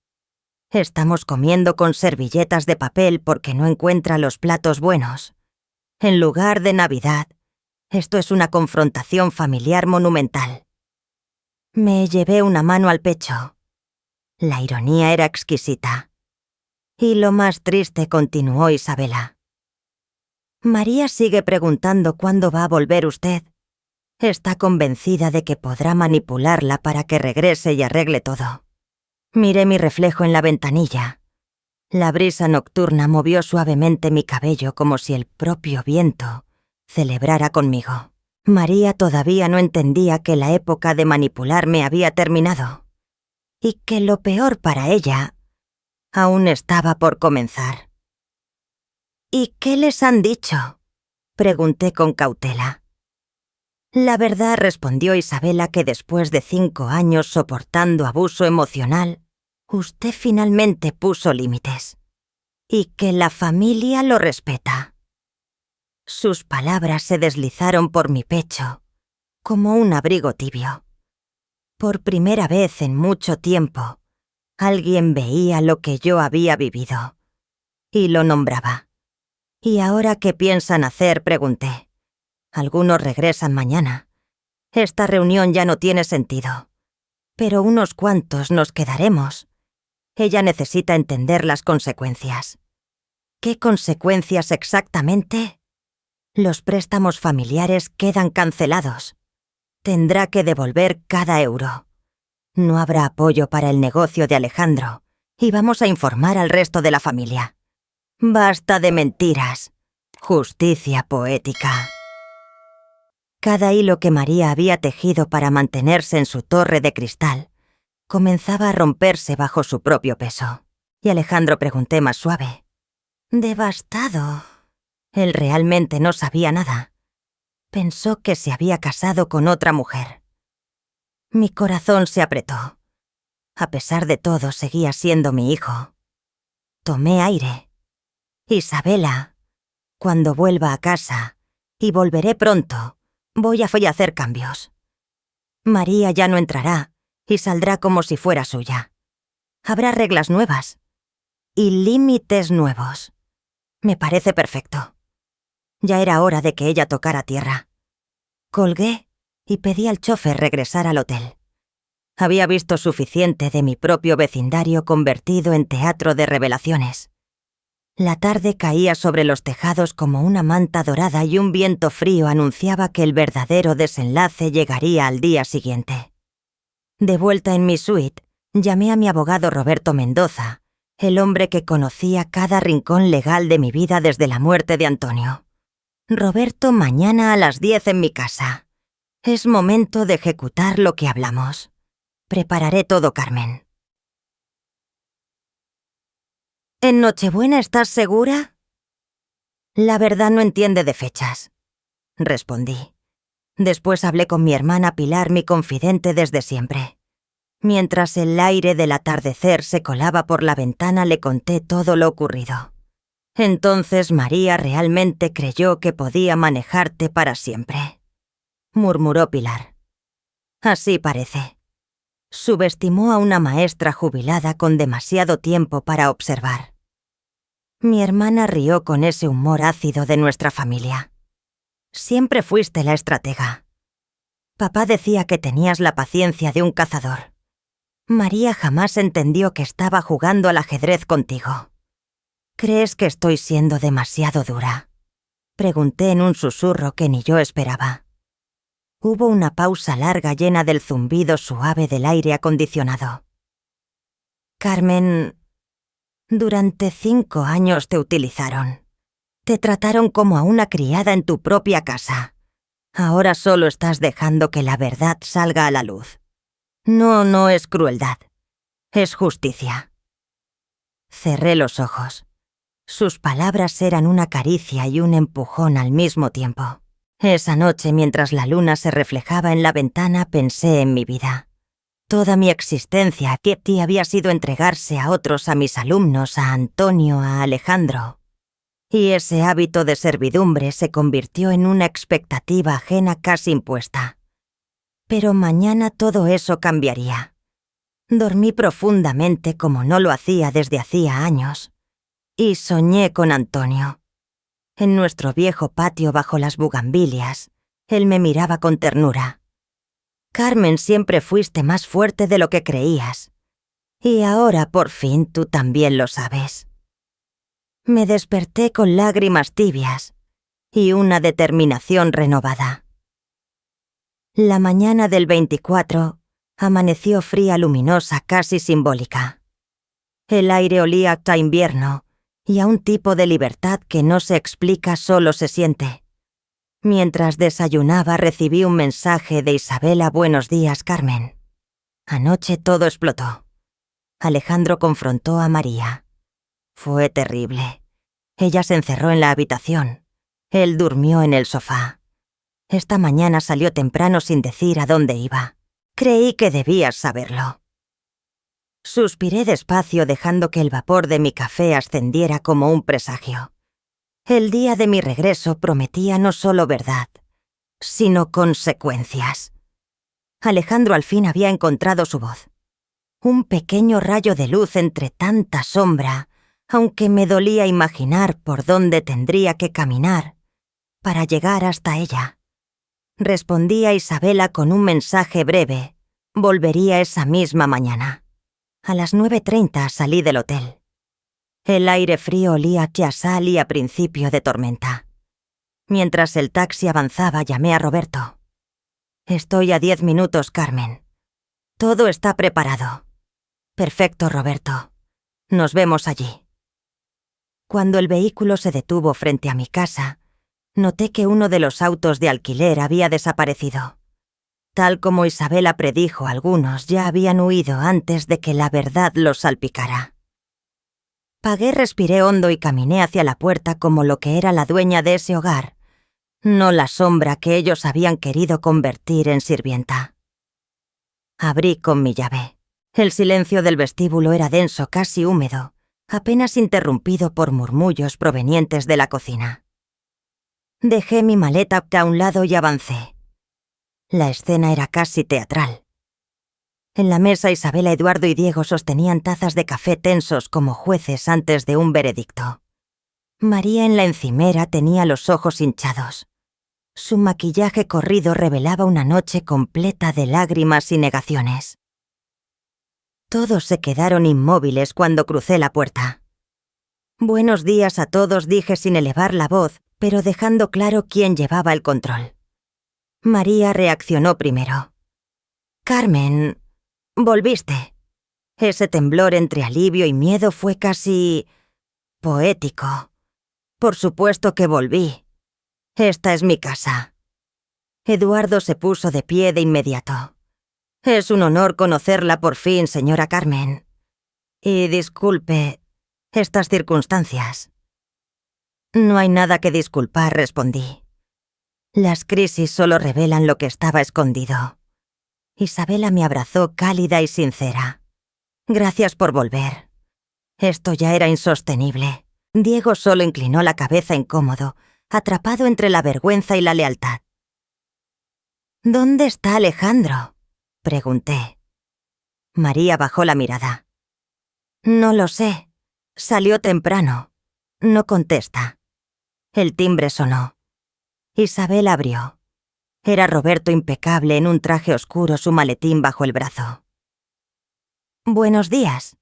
Estamos comiendo con servilletas de papel porque no encuentra los platos buenos. En lugar de Navidad, esto es una confrontación familiar monumental». Me llevé una mano al pecho. La ironía era exquisita. «Y lo más triste», continuó Isabela. «María sigue preguntando cuándo va a volver usted. Está convencida de que podrá manipularla para que regrese y arregle todo». Miré mi reflejo en la ventanilla. La brisa nocturna movió suavemente mi cabello como si el propio viento celebrara conmigo. María todavía no entendía que la época de manipularme había terminado y que lo peor para ella aún estaba por comenzar. ¿Y qué les han dicho?, pregunté con cautela. La verdad, respondió Isabela, que después de 5 años soportando abuso emocional, usted finalmente puso límites. Y que la familia lo respeta. Sus palabras se deslizaron por mi pecho, como un abrigo tibio. Por primera vez en mucho tiempo, alguien veía lo que yo había vivido. Y lo nombraba. ¿Y ahora qué piensan hacer?, pregunté. Algunos regresan mañana. Esta reunión ya no tiene sentido. Pero unos cuantos nos quedaremos. Ella necesita entender las consecuencias. ¿Qué consecuencias exactamente? Los préstamos familiares quedan cancelados. Tendrá que devolver cada euro. No habrá apoyo para el negocio de Alejandro y vamos a informar al resto de la familia. Basta de mentiras. Justicia poética. Cada hilo que María había tejido para mantenerse en su torre de cristal comenzaba a romperse bajo su propio peso. Y Alejandro, pregunté más suave. Devastado. Él realmente no sabía nada. Pensó que se había casado con otra mujer. Mi corazón se apretó. A pesar de todo, seguía siendo mi hijo. Tomé aire. Isabela, cuando vuelva a casa, y volveré pronto, voy a hacer cambios. María ya no entrará y saldrá como si fuera suya. Habrá reglas nuevas y límites nuevos. Me parece perfecto. Ya era hora de que ella tocara tierra. Colgué y pedí al chofer regresar al hotel. Había visto suficiente de mi propio vecindario convertido en teatro de revelaciones. La tarde caía sobre los tejados como una manta dorada y un viento frío anunciaba que el verdadero desenlace llegaría al día siguiente. De vuelta en mi suite, llamé a mi abogado Roberto Mendoza, el hombre que conocía cada rincón legal de mi vida desde la muerte de Antonio. Roberto, mañana a las 10 en mi casa. Es momento de ejecutar lo que hablamos. Prepararé todo, Carmen. ¿En Nochebuena estás segura? La verdad no entiende de fechas, respondí. Después hablé con mi hermana Pilar, mi confidente desde siempre. Mientras el aire del atardecer se colaba por la ventana, le conté todo lo ocurrido. Entonces María realmente creyó que podía manejarte para siempre, murmuró Pilar. Así parece. Subestimó a una maestra jubilada con demasiado tiempo para observar. Mi hermana rió con ese humor ácido de nuestra familia. Siempre fuiste la estratega. Papá decía que tenías la paciencia de un cazador. María jamás entendió que estaba jugando al ajedrez contigo. ¿Crees que estoy siendo demasiado dura?, pregunté en un susurro que ni yo esperaba. Hubo una pausa larga llena del zumbido suave del aire acondicionado. Carmen, durante 5 años te utilizaron. Te trataron como a una criada en tu propia casa. Ahora solo estás dejando que la verdad salga a la luz. No es crueldad. Es justicia. Cerré los ojos. Sus palabras eran una caricia y un empujón al mismo tiempo. Esa noche, mientras la luna se reflejaba en la ventana, pensé en mi vida. Toda mi existencia aquí había sido entregarse a otros, a mis alumnos, a Antonio, a Alejandro. Y ese hábito de servidumbre se convirtió en una expectativa ajena casi impuesta. Pero mañana todo eso cambiaría. Dormí profundamente como no lo hacía desde hacía años. Y soñé con Antonio. En nuestro viejo patio bajo las bugambilias, él me miraba con ternura. Carmen, siempre fuiste más fuerte de lo que creías. Y ahora, por fin, tú también lo sabes. Me desperté con lágrimas tibias y una determinación renovada. La mañana del 24 amaneció fría, luminosa, casi simbólica. El aire olía a invierno y a un tipo de libertad que no se explica, solo se siente. Mientras desayunaba recibí un mensaje de Isabela. Buenos días, Carmen. Anoche todo explotó. Alejandro confrontó a María. Fue terrible. Ella se encerró en la habitación. Él durmió en el sofá. Esta mañana salió temprano sin decir a dónde iba. Creí que debías saberlo. Suspiré despacio dejando que el vapor de mi café ascendiera como un presagio. El día de mi regreso prometía no solo verdad, sino consecuencias. Alejandro al fin había encontrado su voz. Un pequeño rayo de luz entre tanta sombra, aunque me dolía imaginar por dónde tendría que caminar para llegar hasta ella. Respondí a Isabela con un mensaje breve. Volvería esa misma mañana. A las 9:30 salí del hotel. El aire frío olía a chiasal y a principio de tormenta. Mientras el taxi avanzaba, llamé a Roberto. Estoy a 10 minutos, Carmen. Todo está preparado. Perfecto, Roberto. Nos vemos allí. Cuando el vehículo se detuvo frente a mi casa, noté que uno de los autos de alquiler había desaparecido. Tal como Isabela predijo, algunos ya habían huido antes de que la verdad los salpicara. Pagué, respiré hondo y caminé hacia la puerta como lo que era la dueña de ese hogar, no la sombra que ellos habían querido convertir en sirvienta. Abrí con mi llave. El silencio del vestíbulo era denso, casi húmedo, apenas interrumpido por murmullos provenientes de la cocina. Dejé mi maleta a un lado y avancé. La escena era casi teatral. En la mesa Isabela, Eduardo y Diego sostenían tazas de café tensos como jueces antes de un veredicto. María en la encimera tenía los ojos hinchados. Su maquillaje corrido revelaba una noche completa de lágrimas y negaciones. Todos se quedaron inmóviles cuando crucé la puerta. Buenos días a todos, dije sin elevar la voz, pero dejando claro quién llevaba el control. María reaccionó primero. Carmen, volviste. Ese temblor entre alivio y miedo fue casi poético. Por supuesto que volví. Esta es mi casa. Eduardo se puso de pie de inmediato. Es un honor conocerla por fin, señora Carmen. Y disculpe estas circunstancias. No hay nada que disculpar, respondí. Las crisis solo revelan lo que estaba escondido. Isabela me abrazó cálida y sincera. Gracias por volver. Esto ya era insostenible. Diego solo inclinó la cabeza incómodo, atrapado entre la vergüenza y la lealtad. ¿Dónde está Alejandro?, pregunté. María bajó la mirada. No lo sé. Salió temprano. No contesta. El timbre sonó. Isabel abrió. Era Roberto, impecable en un traje oscuro, su maletín bajo el brazo. Buenos días.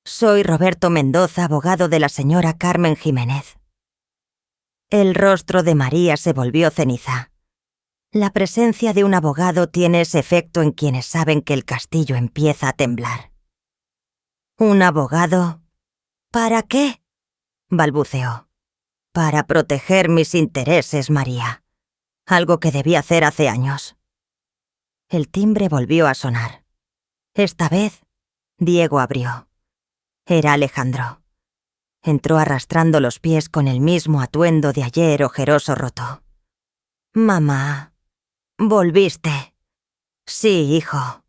Soy Roberto Mendoza, abogado de la señora Carmen Jiménez. El rostro de María se volvió ceniza. La presencia de un abogado tiene ese efecto en quienes saben que el castillo empieza a temblar. ¿Un abogado? ¿Para qué?, balbuceó. Para proteger mis intereses, María. Algo que debí hacer hace años. El timbre volvió a sonar. Esta vez, Diego abrió. Era Alejandro. Entró arrastrando los pies con el mismo atuendo de ayer, ojeroso roto. Mamá, volviste. Sí, hijo.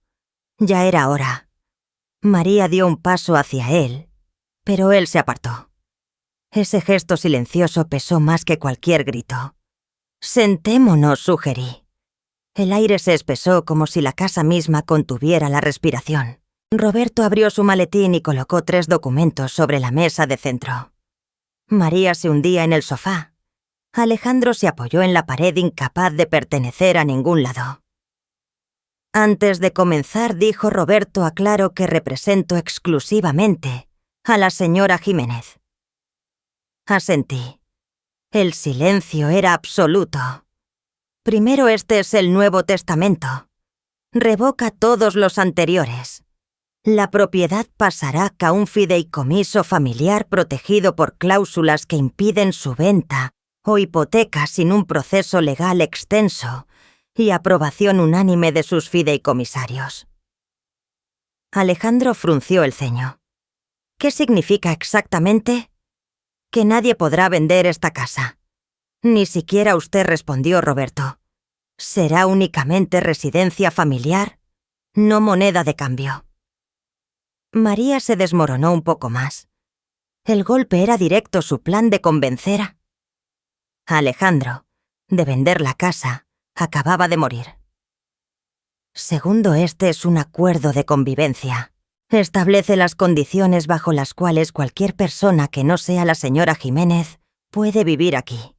Ya era hora. María dio un paso hacia él, pero él se apartó. Ese gesto silencioso pesó más que cualquier grito. Sentémonos, sugerí. El aire se espesó como si la casa misma contuviera la respiración. Roberto abrió su maletín y colocó 3 documentos sobre la mesa de centro. María se hundía en el sofá. Alejandro se apoyó en la pared, incapaz de pertenecer a ningún lado. Antes de comenzar, dijo Roberto, aclaro que represento exclusivamente a la señora Jiménez. Asentí. El silencio era absoluto. Primero, este es el Nuevo Testamento. Revoca todos los anteriores. La propiedad pasará a un fideicomiso familiar protegido por cláusulas que impiden su venta o hipoteca sin un proceso legal extenso y aprobación unánime de sus fideicomisarios. Alejandro frunció el ceño. ¿Qué significa exactamente? Que nadie podrá vender esta casa. Ni siquiera usted, respondió Roberto. Será únicamente residencia familiar, no moneda de cambio. María se desmoronó un poco más. El golpe era directo, su plan de convencer a Alejandro de vender la casa acababa de morir. Segundo, este es un acuerdo de convivencia. Establece las condiciones bajo las cuales cualquier persona que no sea la señora Jiménez puede vivir aquí.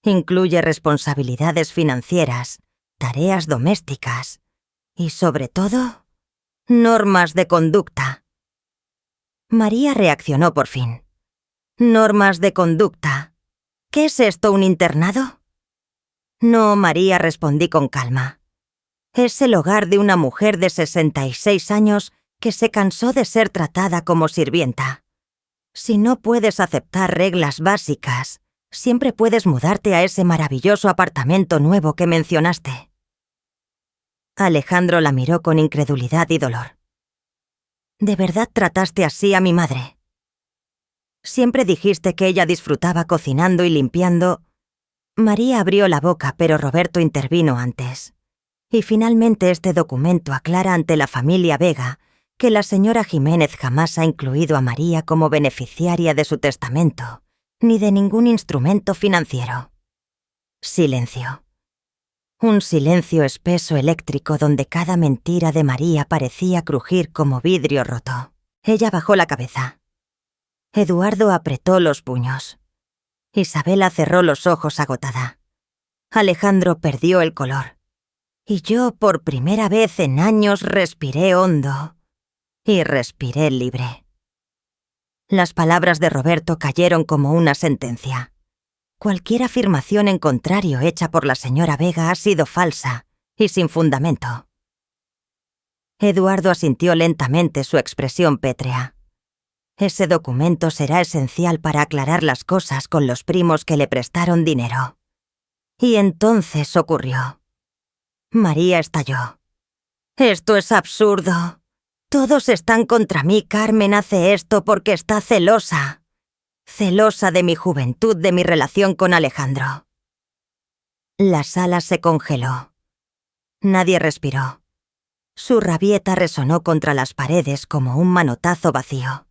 Incluye responsabilidades financieras, tareas domésticas y, sobre todo, normas de conducta. María reaccionó por fin. ¿Normas de conducta? ¿Qué es esto, un internado? No, María, respondí con calma. Es el hogar de una mujer de 66 años que se cansó de ser tratada como sirvienta. Si no puedes aceptar reglas básicas, siempre puedes mudarte a ese maravilloso apartamento nuevo que mencionaste. Alejandro la miró con incredulidad y dolor. ¿De verdad trataste así a mi madre? Siempre dijiste que ella disfrutaba cocinando y limpiando. María abrió la boca, pero Roberto intervino antes. Y finalmente este documento aclara ante la familia Vega que la señora Jiménez jamás ha incluido a María como beneficiaria de su testamento, ni de ningún instrumento financiero. Silencio. Un silencio espeso eléctrico donde cada mentira de María parecía crujir como vidrio roto. Ella bajó la cabeza. Eduardo apretó los puños. Isabela cerró los ojos agotada. Alejandro perdió el color. Y yo, por primera vez en años, respiré hondo. Y respiré libre. Las palabras de Roberto cayeron como una sentencia. Cualquier afirmación en contrario hecha por la señora Vega ha sido falsa y sin fundamento. Eduardo asintió lentamente, su expresión pétrea. Ese documento será esencial para aclarar las cosas con los primos que le prestaron dinero. Y entonces ocurrió. María estalló. «Esto es absurdo. Todos están contra mí. Carmen hace esto porque está celosa. Celosa de mi juventud, de mi relación con Alejandro». La sala se congeló. Nadie respiró. Su rabieta resonó contra las paredes como un manotazo vacío.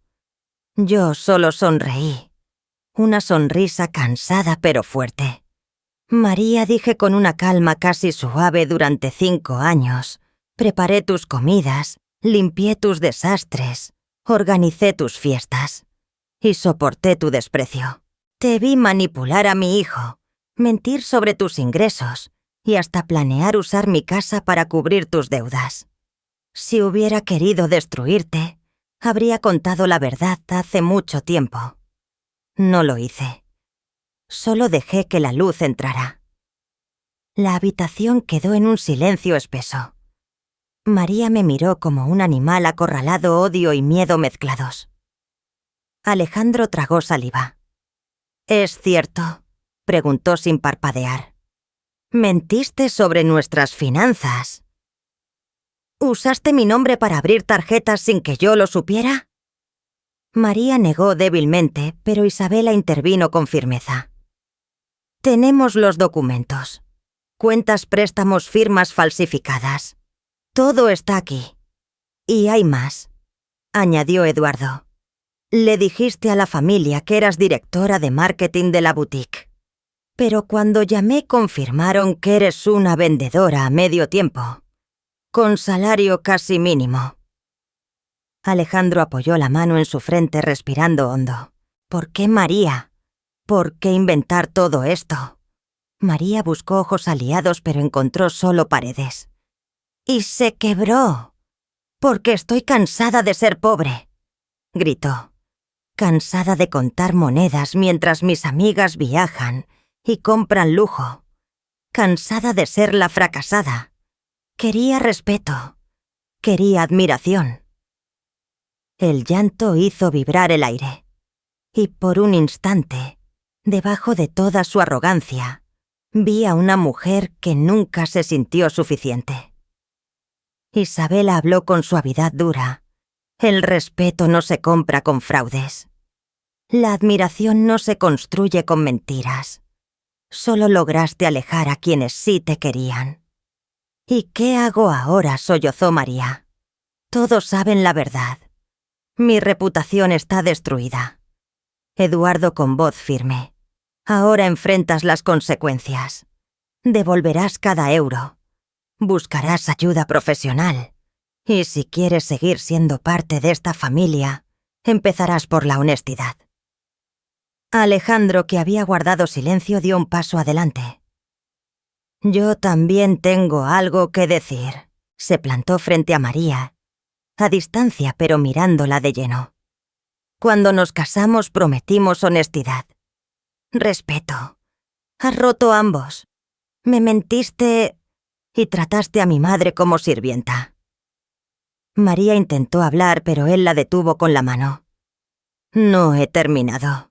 Yo solo sonreí. Una sonrisa cansada pero fuerte. María, dije con una calma casi suave, durante 5 años. Preparé tus comidas, limpié tus desastres, organicé tus fiestas. Y soporté tu desprecio. Te vi manipular a mi hijo, mentir sobre tus ingresos y hasta planear usar mi casa para cubrir tus deudas. Si hubiera querido destruirte, habría contado la verdad hace mucho tiempo. No lo hice. Solo dejé que la luz entrara. La habitación quedó en un silencio espeso. María me miró como un animal acorralado, odio y miedo mezclados. Alejandro tragó saliva. «¿Es cierto?», preguntó sin parpadear. «¿Mentiste sobre nuestras finanzas? ¿Usaste mi nombre para abrir tarjetas sin que yo lo supiera?». María negó débilmente, pero Isabela intervino con firmeza. «Tenemos los documentos. Cuentas, préstamos, firmas falsificadas. Todo está aquí. Y hay más», añadió Eduardo. «Le dijiste a la familia que eras directora de marketing de la boutique. Pero cuando llamé confirmaron que eres una vendedora a medio tiempo, con salario casi mínimo». Alejandro apoyó la mano en su frente, respirando hondo. «¿Por qué, María? ¿Por qué inventar todo esto?». María buscó ojos aliados, pero encontró solo paredes. «Y se quebró. Porque estoy cansada de ser pobre», gritó. «Cansada de contar monedas mientras mis amigas viajan y compran lujo. Cansada de ser la fracasada. Quería respeto. Quería admiración». El llanto hizo vibrar el aire. Y por un instante, Debajo de toda su arrogancia, vi a una mujer que nunca se sintió suficiente. Isabela habló con suavidad dura. El respeto no se compra con fraudes. La admiración no se construye con mentiras. Solo lograste alejar a quienes sí te querían. ¿Y qué hago ahora?, sollozó María. Todos saben la verdad. Mi reputación está destruida. Eduardo con voz firme. Ahora enfrentas las consecuencias. Devolverás cada euro. Buscarás ayuda profesional. Y si quieres seguir siendo parte de esta familia, empezarás por la honestidad. Alejandro, que había guardado silencio, dio un paso adelante. Yo también tengo algo que decir. Se plantó frente a María, a distancia pero mirándola de lleno. Cuando nos casamos prometimos honestidad. Respeto. Has roto ambos. Me mentiste y trataste a mi madre como sirvienta. María intentó hablar, pero él la detuvo con la mano. No he terminado.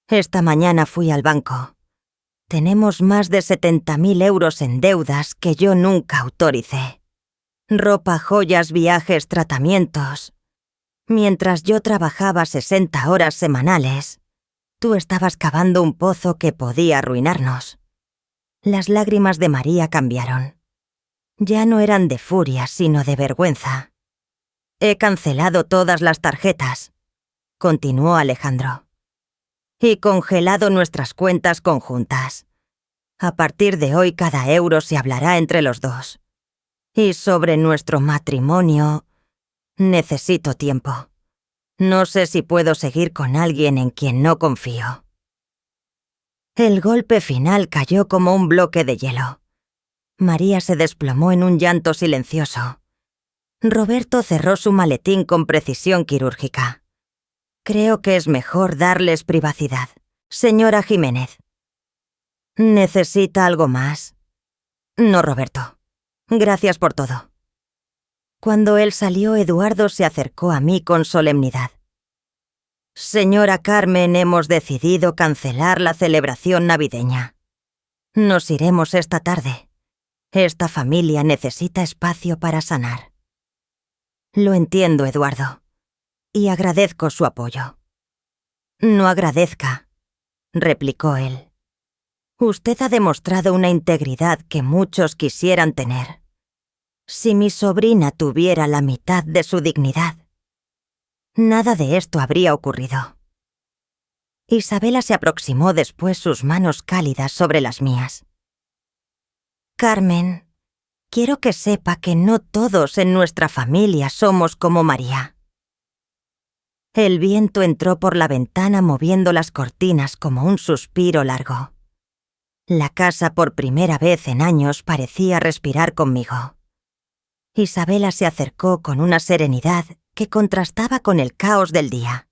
Esta mañana fui al banco. Tenemos más de 70.000 euros en deudas que yo nunca autoricé. Ropa, joyas, viajes, tratamientos. Mientras yo trabajaba 60 horas semanales, tú estabas cavando un pozo que podía arruinarnos. Las lágrimas de María cambiaron. Ya no eran de furia, sino de vergüenza. He cancelado todas las tarjetas, continuó Alejandro, y congelado nuestras cuentas conjuntas. A partir de hoy cada euro se hablará entre los dos. Y sobre nuestro matrimonio, necesito tiempo. No sé si puedo seguir con alguien en quien no confío. El golpe final cayó como un bloque de hielo. María se desplomó en un llanto silencioso. Roberto cerró su maletín con precisión quirúrgica. Creo que es mejor darles privacidad, señora Jiménez. ¿Necesita algo más? No, Roberto. Gracias por todo. Cuando él salió, Eduardo se acercó a mí con solemnidad. Señora Carmen, hemos decidido cancelar la celebración navideña. Nos iremos esta tarde. Esta familia necesita espacio para sanar. Lo entiendo, Eduardo, y agradezco su apoyo. No agradezca, replicó él. Usted ha demostrado una integridad que muchos quisieran tener. Si mi sobrina tuviera la mitad de su dignidad, nada de esto habría ocurrido. Isabela se aproximó después, sus manos cálidas sobre las mías. Carmen, quiero que sepa que no todos en nuestra familia somos como María. El viento entró por la ventana moviendo las cortinas como un suspiro largo. La casa por primera vez en años parecía respirar conmigo. Isabela se acercó con una serenidad que contrastaba con el caos del día.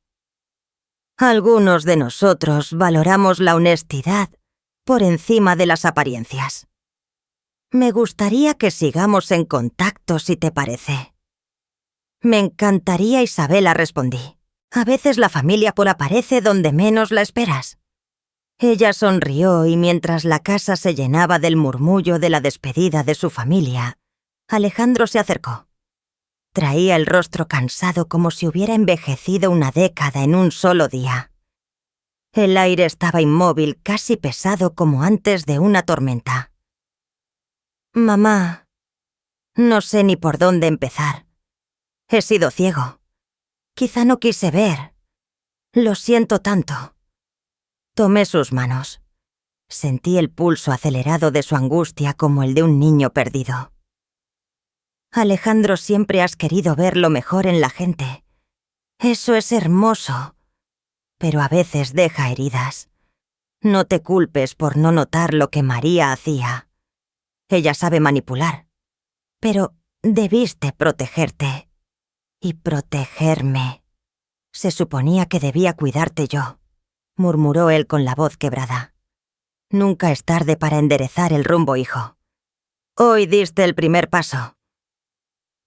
Algunos de nosotros valoramos la honestidad por encima de las apariencias. Me gustaría que sigamos en contacto, si te parece. Me encantaría, Isabela, respondí. A veces la familia aparece donde menos la esperas. Ella sonrió y mientras la casa se llenaba del murmullo de la despedida de su familia, Alejandro se acercó. Traía el rostro cansado como si hubiera envejecido una década en un solo día. El aire estaba inmóvil, casi pesado como antes de una tormenta. Mamá, no sé ni por dónde empezar. He sido ciego. Quizá no quise ver. Lo siento tanto. Tomé sus manos. Sentí el pulso acelerado de su angustia como el de un niño perdido. Alejandro, siempre has querido ver lo mejor en la gente. Eso es hermoso, pero a veces deja heridas. No te culpes por no notar lo que María hacía. Ella sabe manipular, pero debiste protegerte y protegerme. Se suponía que debía cuidarte yo, murmuró él con la voz quebrada. Nunca es tarde para enderezar el rumbo, hijo. Hoy diste el primer paso.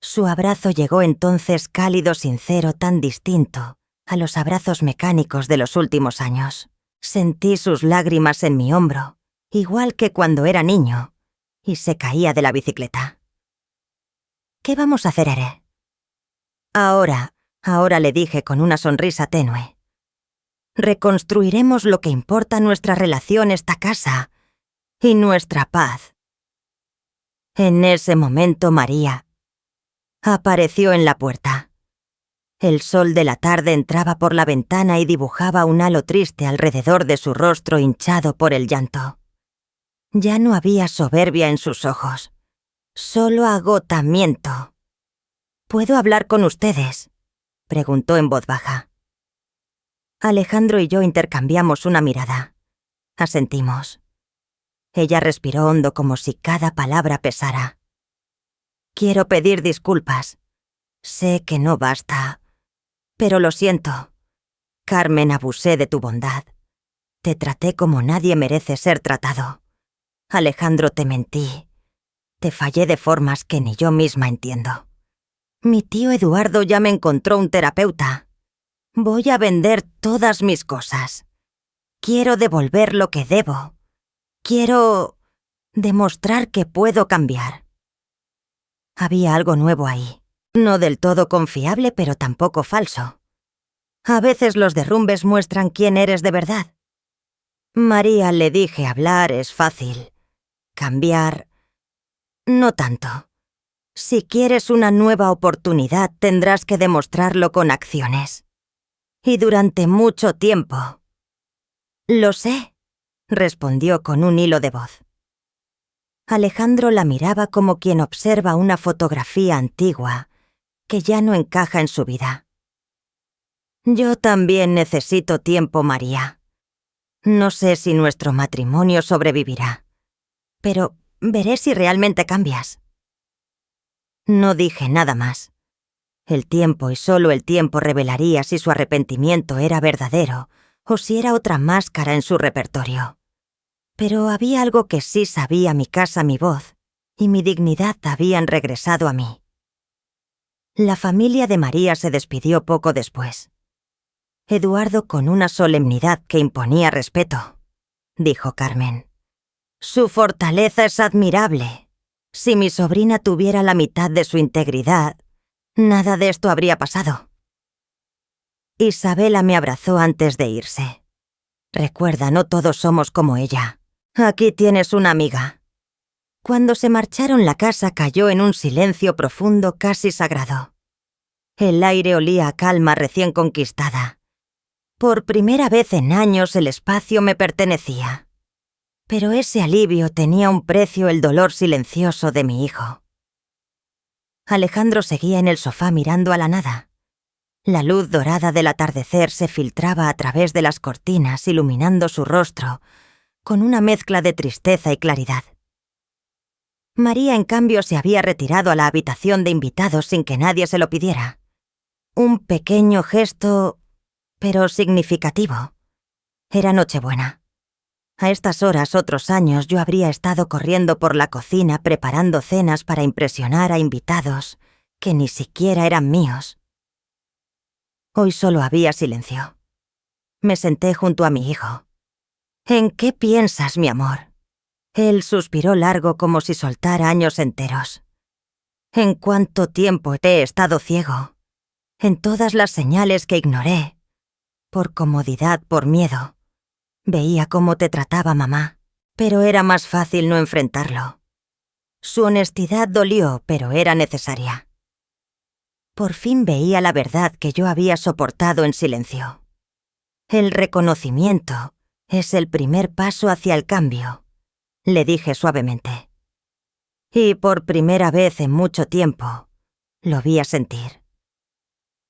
Su abrazo llegó entonces cálido, sincero, tan distinto a los abrazos mecánicos de los últimos años. Sentí sus lágrimas en mi hombro, igual que cuando era niño, y se caía de la bicicleta. «¿Qué vamos a hacer, Ere?» Ahora le dije con una sonrisa tenue. «Reconstruiremos lo que importa nuestra relación, esta casa, y nuestra paz». En ese momento María apareció en la puerta. El sol de la tarde entraba por la ventana y dibujaba un halo triste alrededor de su rostro hinchado por el llanto. Ya no había soberbia en sus ojos, solo agotamiento. «¿Puedo hablar con ustedes?», preguntó en voz baja. Alejandro y yo intercambiamos una mirada. Asentimos. Ella respiró hondo como si cada palabra pesara. «Quiero pedir disculpas. Sé que no basta, pero lo siento. Carmen, abusé de tu bondad. Te traté como nadie merece ser tratado. Alejandro, te mentí. Te fallé de formas que ni yo misma entiendo. Mi tío Eduardo ya me encontró un terapeuta. Voy a vender todas mis cosas. Quiero devolver lo que debo. Quiero demostrar que puedo cambiar». Había algo nuevo ahí. No del todo confiable, pero tampoco falso. A veces los derrumbes muestran quién eres de verdad. «María», le dije, «hablar es fácil. Cambiar, no tanto. Si quieres una nueva oportunidad, tendrás que demostrarlo con acciones. Y durante mucho tiempo». «Lo sé», respondió con un hilo de voz. Alejandro la miraba como quien observa una fotografía antigua que ya no encaja en su vida. «Yo también necesito tiempo, María. No sé si nuestro matrimonio sobrevivirá, pero veré si realmente cambias». No dije nada más. El tiempo y solo el tiempo revelaría si su arrepentimiento era verdadero o si era otra máscara en su repertorio. Pero había algo que sí sabía: mi casa, mi voz y mi dignidad habían regresado a mí. La familia de María se despidió poco después. «Eduardo, con una solemnidad que imponía respeto», dijo Carmen. «Su fortaleza es admirable. Si mi sobrina tuviera la mitad de su integridad, nada de esto habría pasado». Isabela me abrazó antes de irse. «Recuerda, no todos somos como ella. Aquí tienes una amiga». Cuando se marcharon, la casa cayó en un silencio profundo, casi sagrado. El aire olía a calma recién conquistada. Por primera vez en años el espacio me pertenecía. Pero ese alivio tenía un precio: el dolor silencioso de mi hijo. Alejandro seguía en el sofá mirando a la nada. La luz dorada del atardecer se filtraba a través de las cortinas, iluminando su rostro con una mezcla de tristeza y claridad. María, en cambio, se había retirado a la habitación de invitados sin que nadie se lo pidiera. Un pequeño gesto, pero significativo. Era Nochebuena. A estas horas, otros años, yo habría estado corriendo por la cocina preparando cenas para impresionar a invitados que ni siquiera eran míos. Hoy solo había silencio. Me senté junto a mi hijo. «¿En qué piensas, mi amor?». Él suspiró largo como si soltara años enteros. «¿En cuánto tiempo he estado ciego? En todas las señales que ignoré. Por comodidad, por miedo. Veía cómo te trataba mamá, pero era más fácil no enfrentarlo. Su honestidad dolió, pero era necesaria. Por fin veía la verdad que yo había soportado en silencio. El reconocimiento es el primer paso hacia el cambio», le dije suavemente. Y por primera vez en mucho tiempo, lo vi a sentir.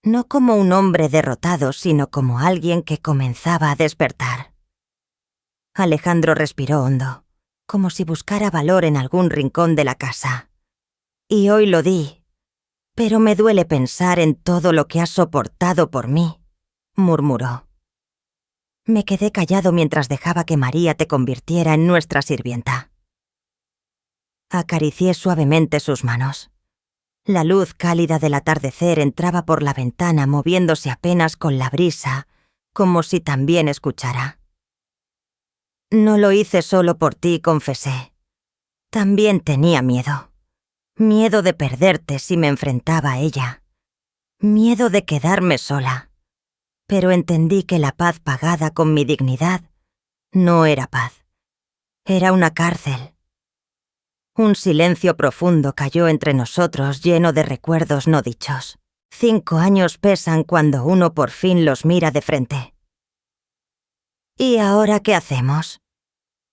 No como un hombre derrotado, sino como alguien que comenzaba a despertar. Alejandro respiró hondo, como si buscara valor en algún rincón de la casa. «Y hoy lo di, pero me duele pensar en todo lo que has soportado por mí», murmuró. Me quedé callado mientras dejaba que María te convirtiera en nuestra sirvienta. Acaricié suavemente sus manos. La luz cálida del atardecer entraba por la ventana, moviéndose apenas con la brisa, como si también escuchara. No lo hice solo por ti, confesé. También tenía miedo. Miedo de perderte si me enfrentaba a ella. Miedo de quedarme sola. Pero entendí que la paz pagada con mi dignidad no era paz. Era una cárcel. Un silencio profundo cayó entre nosotros, lleno de recuerdos no dichos. 5 años pesan cuando uno por fin los mira de frente. ¿Y ahora qué hacemos?,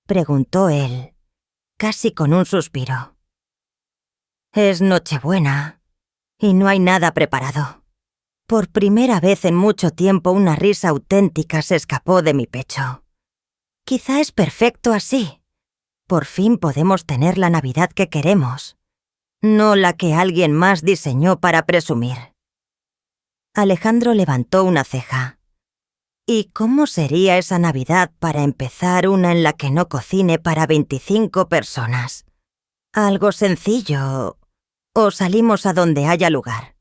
preguntó él, casi con un suspiro. Es Nochebuena y no hay nada preparado. Por primera vez en mucho tiempo una risa auténtica se escapó de mi pecho. Quizá es perfecto así. Por fin podemos tener la Navidad que queremos, no la que alguien más diseñó para presumir. Alejandro levantó una ceja. ¿Y cómo sería esa Navidad para empezar una en la que no cocine para 25 personas? Algo sencillo. O salimos a donde haya lugar.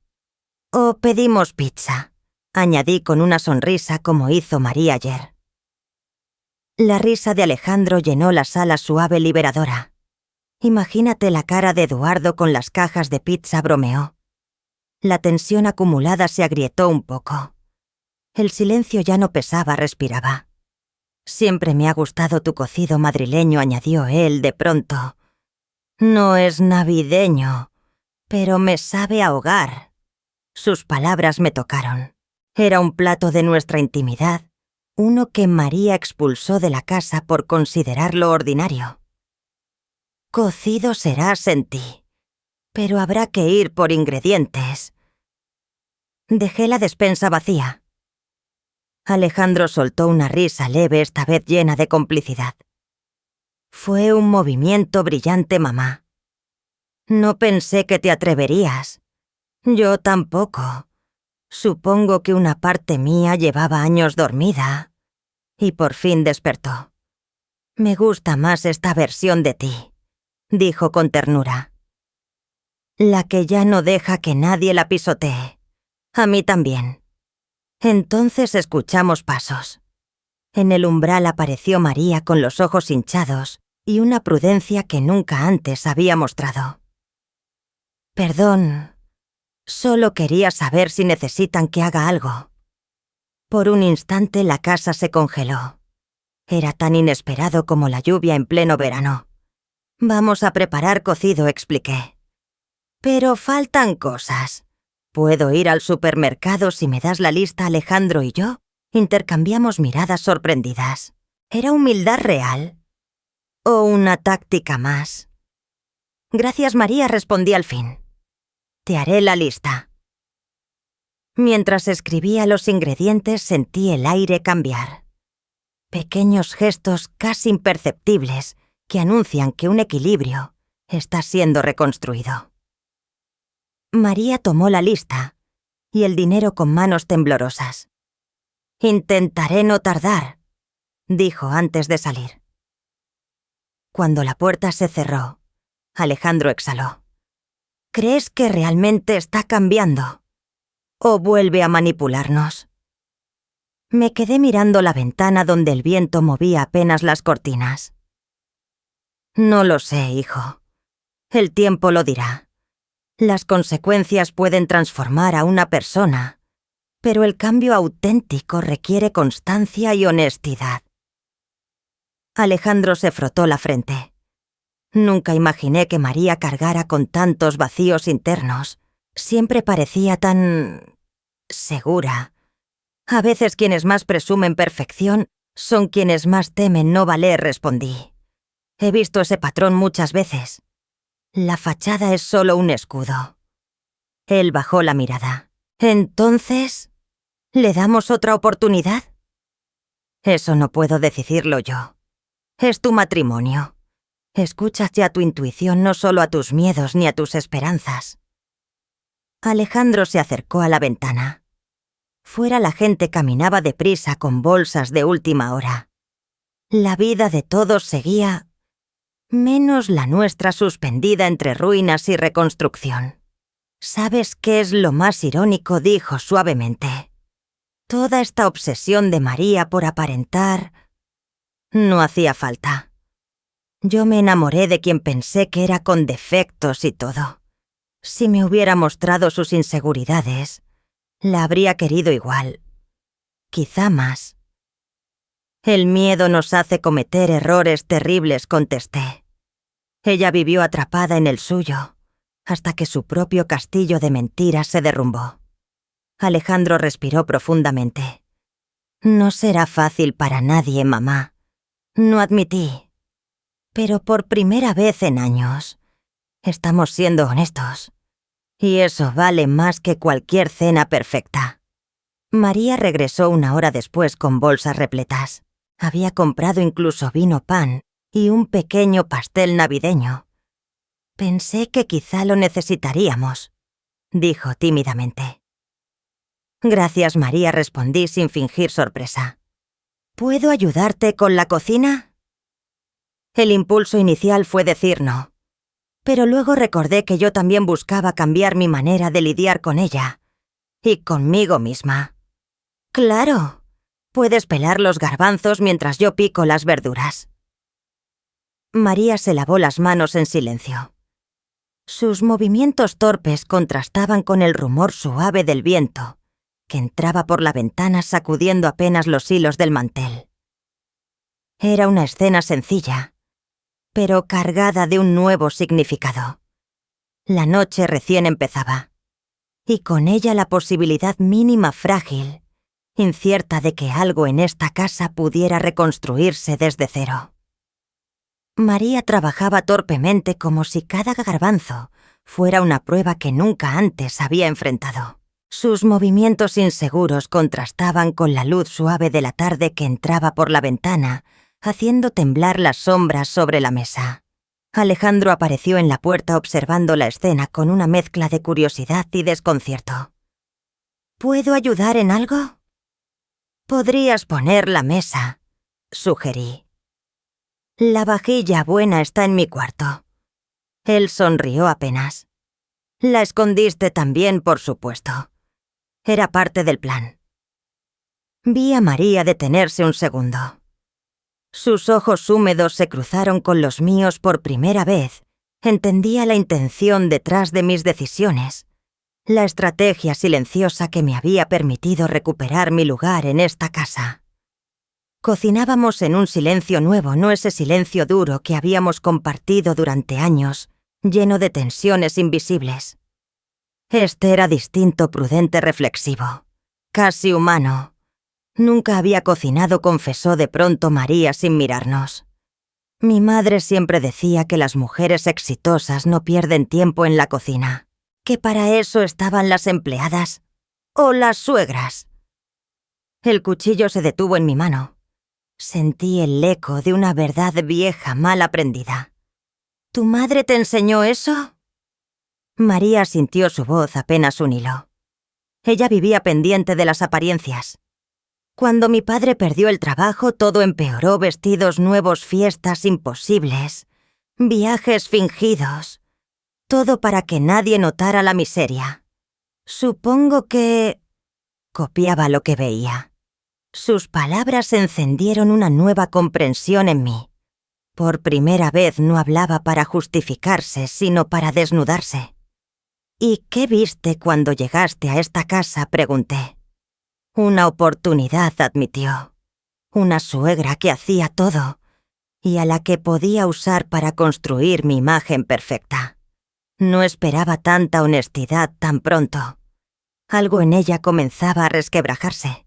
O pedimos pizza, añadí con una sonrisa como hizo María ayer. La risa de Alejandro llenó la sala suave liberadora. Imagínate la cara de Eduardo con las cajas de pizza, bromeó. La tensión acumulada se agrietó un poco. El silencio ya no pesaba, respiraba. Siempre me ha gustado tu cocido madrileño, añadió él de pronto. No es navideño, pero me sabe a hogar. Sus palabras me tocaron. Era un plato de nuestra intimidad, uno que María expulsó de la casa por considerarlo ordinario. Cocido serás en ti, pero habrá que ir por ingredientes. Dejé la despensa vacía. Alejandro soltó una risa leve, esta vez llena de complicidad. Fue un movimiento brillante, mamá. No pensé que te atreverías. Yo tampoco. Supongo que una parte mía llevaba años dormida y por fin despertó. Me gusta más esta versión de ti, dijo con ternura. La que ya no deja que nadie la pisotee. A mí también. Entonces escuchamos pasos. En el umbral apareció María con los ojos hinchados y una prudencia que nunca antes había mostrado. Perdón, solo quería saber si necesitan que haga algo. Por un instante la casa se congeló. Era tan inesperado como la lluvia en pleno verano. Vamos a preparar cocido, expliqué. Pero faltan cosas. ¿Puedo ir al supermercado si me das la lista, Alejandro y yo? Intercambiamos miradas sorprendidas. ¿Era humildad real? ¿O una táctica más? Gracias, María, respondí al fin. Te haré la lista. Mientras escribía los ingredientes sentí el aire cambiar. Pequeños gestos casi imperceptibles que anuncian que un equilibrio está siendo reconstruido. María tomó la lista y el dinero con manos temblorosas. Intentaré no tardar, dijo antes de salir. Cuando la puerta se cerró, Alejandro exhaló. ¿Crees que realmente está cambiando? ¿O vuelve a manipularnos? Me quedé mirando la ventana donde el viento movía apenas las cortinas. No lo sé, hijo. El tiempo lo dirá. Las consecuencias pueden transformar a una persona, pero el cambio auténtico requiere constancia y honestidad. Alejandro se frotó la frente. Nunca imaginé que María cargara con tantos vacíos internos. Siempre parecía tan segura. A veces quienes más presumen perfección son quienes más temen no valer, respondí. He visto ese patrón muchas veces. La fachada es solo un escudo. Él bajó la mirada. Entonces, ¿le damos otra oportunidad? Eso no puedo decidirlo yo. Es tu matrimonio. Escúchate a tu intuición, no solo a tus miedos ni a tus esperanzas. Alejandro se acercó a la ventana. Fuera la gente caminaba deprisa con bolsas de última hora. La vida de todos seguía, menos la nuestra suspendida entre ruinas y reconstrucción. ¿Sabes qué es lo más irónico?, dijo suavemente. Toda esta obsesión de María por aparentar No hacía falta. Yo me enamoré de quien pensé que era con defectos y todo. Si me hubiera mostrado sus inseguridades, la habría querido igual. Quizá más. El miedo nos hace cometer errores terribles, contesté. Ella vivió atrapada en el suyo, hasta que su propio castillo de mentiras se derrumbó. Alejandro respiró profundamente. No será fácil para nadie, mamá. No admití. Pero por primera vez en años, estamos siendo honestos. Y eso vale más que cualquier cena perfecta. María regresó 1 hora después con bolsas repletas. Había comprado incluso vino, pan y un pequeño pastel navideño. Pensé que quizá lo necesitaríamos, dijo tímidamente. Gracias, María, respondí sin fingir sorpresa. ¿Puedo ayudarte con la cocina? El impulso inicial fue decir no, pero luego recordé que yo también buscaba cambiar mi manera de lidiar con ella y conmigo misma. Claro, puedes pelar los garbanzos mientras yo pico las verduras. María se lavó las manos en silencio. Sus movimientos torpes contrastaban con el rumor suave del viento, que entraba por la ventana sacudiendo apenas los hilos del mantel. Era una escena sencilla, pero cargada de un nuevo significado. La noche recién empezaba, y con ella la posibilidad mínima frágil, incierta de que algo en esta casa pudiera reconstruirse desde cero. María trabajaba torpemente como si cada garbanzo fuera una prueba que nunca antes había enfrentado. Sus movimientos inseguros contrastaban con la luz suave de la tarde que entraba por la ventana, haciendo temblar las sombras sobre la mesa. Alejandro apareció en la puerta observando la escena con una mezcla de curiosidad y desconcierto. ¿Puedo ayudar en algo? Podrías poner la mesa, sugerí. La vajilla buena está en mi cuarto. Él sonrió apenas. La escondiste también, por supuesto. Era parte del plan. Vi a María detenerse un segundo. Sus ojos húmedos se cruzaron con los míos por primera vez. Entendía la intención detrás de mis decisiones, la estrategia silenciosa que me había permitido recuperar mi lugar en esta casa. Cocinábamos en un silencio nuevo, no ese silencio duro que habíamos compartido durante años, lleno de tensiones invisibles. Este era distinto, prudente, reflexivo, casi humano. Nunca había cocinado, confesó de pronto María sin mirarnos. Mi madre siempre decía que las mujeres exitosas no pierden tiempo en la cocina, que para eso estaban las empleadas o las suegras. El cuchillo se detuvo en mi mano. Sentí el eco de una verdad vieja mal aprendida. ¿Tu madre te enseñó eso? María sintió su voz apenas un hilo. Ella vivía pendiente de las apariencias. Cuando mi padre perdió el trabajo, todo empeoró, vestidos nuevos, fiestas imposibles, viajes fingidos, todo para que nadie notara la miseria. Supongo que copiaba lo que veía. Sus palabras encendieron una nueva comprensión en mí. Por primera vez no hablaba para justificarse, sino para desnudarse. ¿Y qué viste cuando llegaste a esta casa?, pregunté. Una oportunidad, admitió. Una suegra que hacía todo y a la que podía usar para construir mi imagen perfecta. No esperaba tanta honestidad tan pronto. Algo en ella comenzaba a resquebrajarse.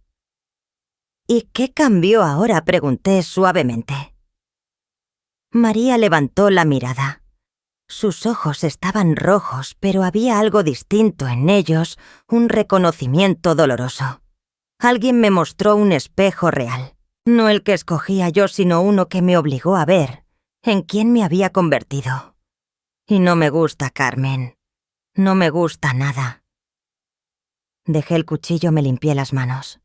¿Y qué cambió ahora?, pregunté suavemente. María levantó la mirada. Sus ojos estaban rojos, pero había algo distinto en ellos, un reconocimiento doloroso. Alguien me mostró un espejo real, no el que escogía yo, sino uno que me obligó a ver en quién me había convertido. Y no me gusta, Carmen. No me gusta nada. Dejé el cuchillo, me limpié las manos.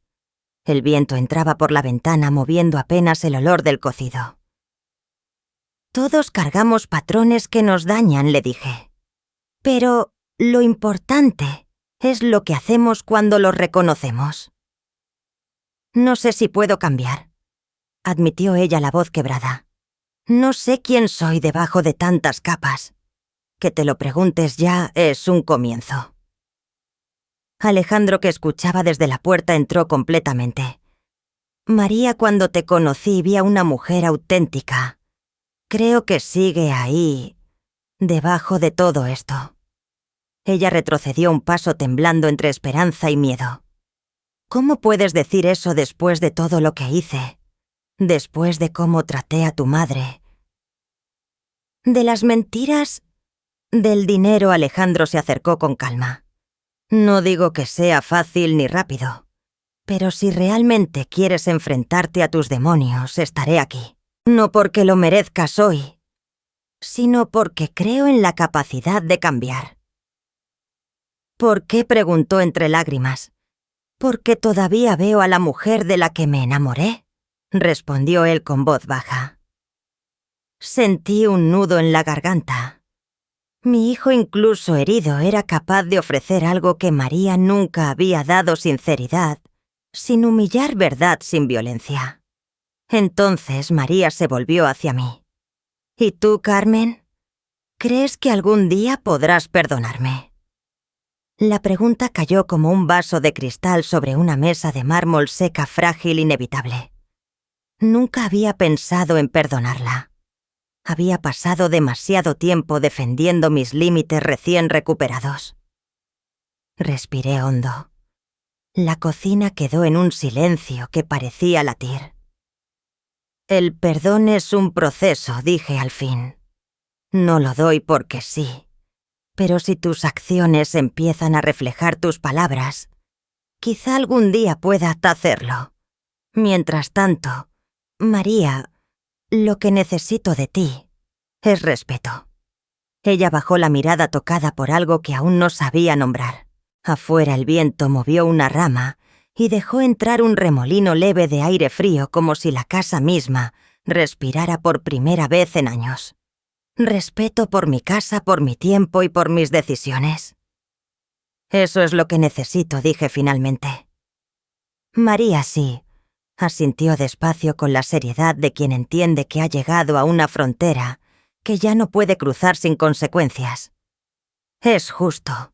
El viento entraba por la ventana moviendo apenas el olor del cocido. Todos cargamos patrones que nos dañan, le dije. Pero lo importante es lo que hacemos cuando los reconocemos. No sé si puedo cambiar. admitió ella la voz quebrada. No sé quién soy debajo de tantas capas. Que te lo preguntes ya es un comienzo. Alejandro, que escuchaba desde la puerta, entró completamente. María, cuando te conocí vi a una mujer auténtica. Creo que sigue ahí, debajo de todo esto. Ella retrocedió un paso temblando entre esperanza y miedo. ¿Cómo puedes decir eso después de todo lo que hice? Después de cómo traté a tu madre. De las mentiras, del dinero. Alejandro se acercó con calma. No digo que sea fácil ni rápido, pero si realmente quieres enfrentarte a tus demonios, estaré aquí. No porque lo merezcas hoy, sino porque creo en la capacidad de cambiar. ¿Por qué?, preguntó entre lágrimas. Porque todavía veo a la mujer de la que me enamoré, respondió él con voz baja. Sentí un nudo en la garganta. Mi hijo, incluso herido, era capaz de ofrecer algo que María nunca había dado: sinceridad, sin humillar, verdad sin violencia. Entonces María se volvió hacia mí. ¿Y tú, Carmen? ¿Crees que algún día podrás perdonarme? La pregunta cayó como un vaso de cristal sobre una mesa de mármol seca, frágil, inevitable. Nunca había pensado en perdonarla. Había pasado demasiado tiempo defendiendo mis límites recién recuperados. Respiré hondo. La cocina quedó en un silencio que parecía latir. El perdón es un proceso, dije al fin. No lo doy porque sí. Pero si tus acciones empiezan a reflejar tus palabras, quizá algún día pueda hacerlo. Mientras tanto, María, lo que necesito de ti es respeto. Ella bajó la mirada, tocada por algo que aún no sabía nombrar. Afuera el viento movió una rama y dejó entrar un remolino leve de aire frío, como si la casa misma respirara por primera vez en años. Respeto por mi casa, por mi tiempo y por mis decisiones. Eso es lo que necesito, dije finalmente. María sí, asintió despacio, con la seriedad de quien entiende que ha llegado a una frontera que ya no puede cruzar sin consecuencias. Es justo.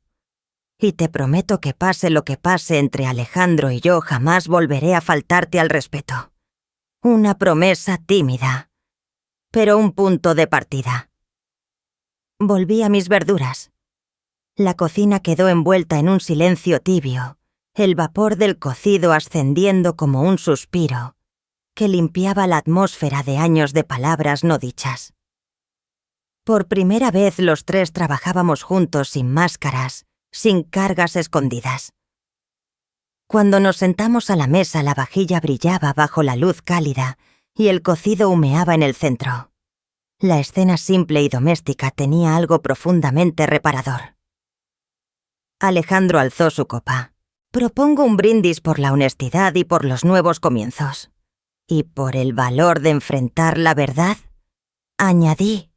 Y te prometo que pase lo que pase entre Alejandro y yo, jamás volveré a faltarte al respeto. Una promesa tímida, pero un punto de partida. Volví a mis verduras. La cocina quedó envuelta en un silencio tibio, el vapor del cocido ascendiendo como un suspiro que limpiaba la atmósfera de años de palabras no dichas. Por primera vez los tres trabajábamos juntos, sin máscaras, sin cargas escondidas. Cuando nos sentamos a la mesa, la vajilla brillaba bajo la luz cálida y el cocido humeaba en el centro. La escena simple y doméstica tenía algo profundamente reparador. Alejandro alzó su copa. Propongo un brindis por la honestidad y por los nuevos comienzos. Y por el valor de enfrentar la verdad, añadí,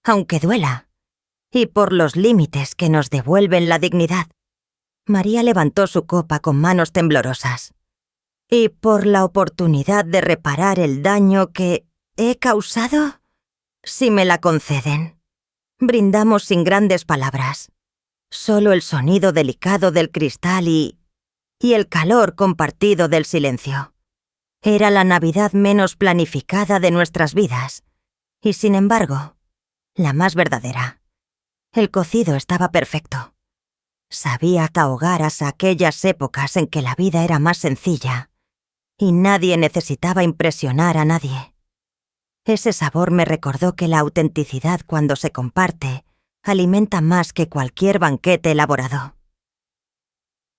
aunque duela. Y por los límites que nos devuelven la dignidad. María levantó su copa con manos temblorosas. Y por la oportunidad de reparar el daño que he causado, si me la conceden. Brindamos sin grandes palabras. Solo el sonido delicado del cristal y el calor compartido del silencio. Era la Navidad menos planificada de nuestras vidas, y sin embargo, la más verdadera. El cocido estaba perfecto. Sabía ahogar hasta aquellas épocas en que la vida era más sencilla y nadie necesitaba impresionar a nadie. Ese sabor me recordó que la autenticidad, cuando se comparte, alimenta más que cualquier banquete elaborado.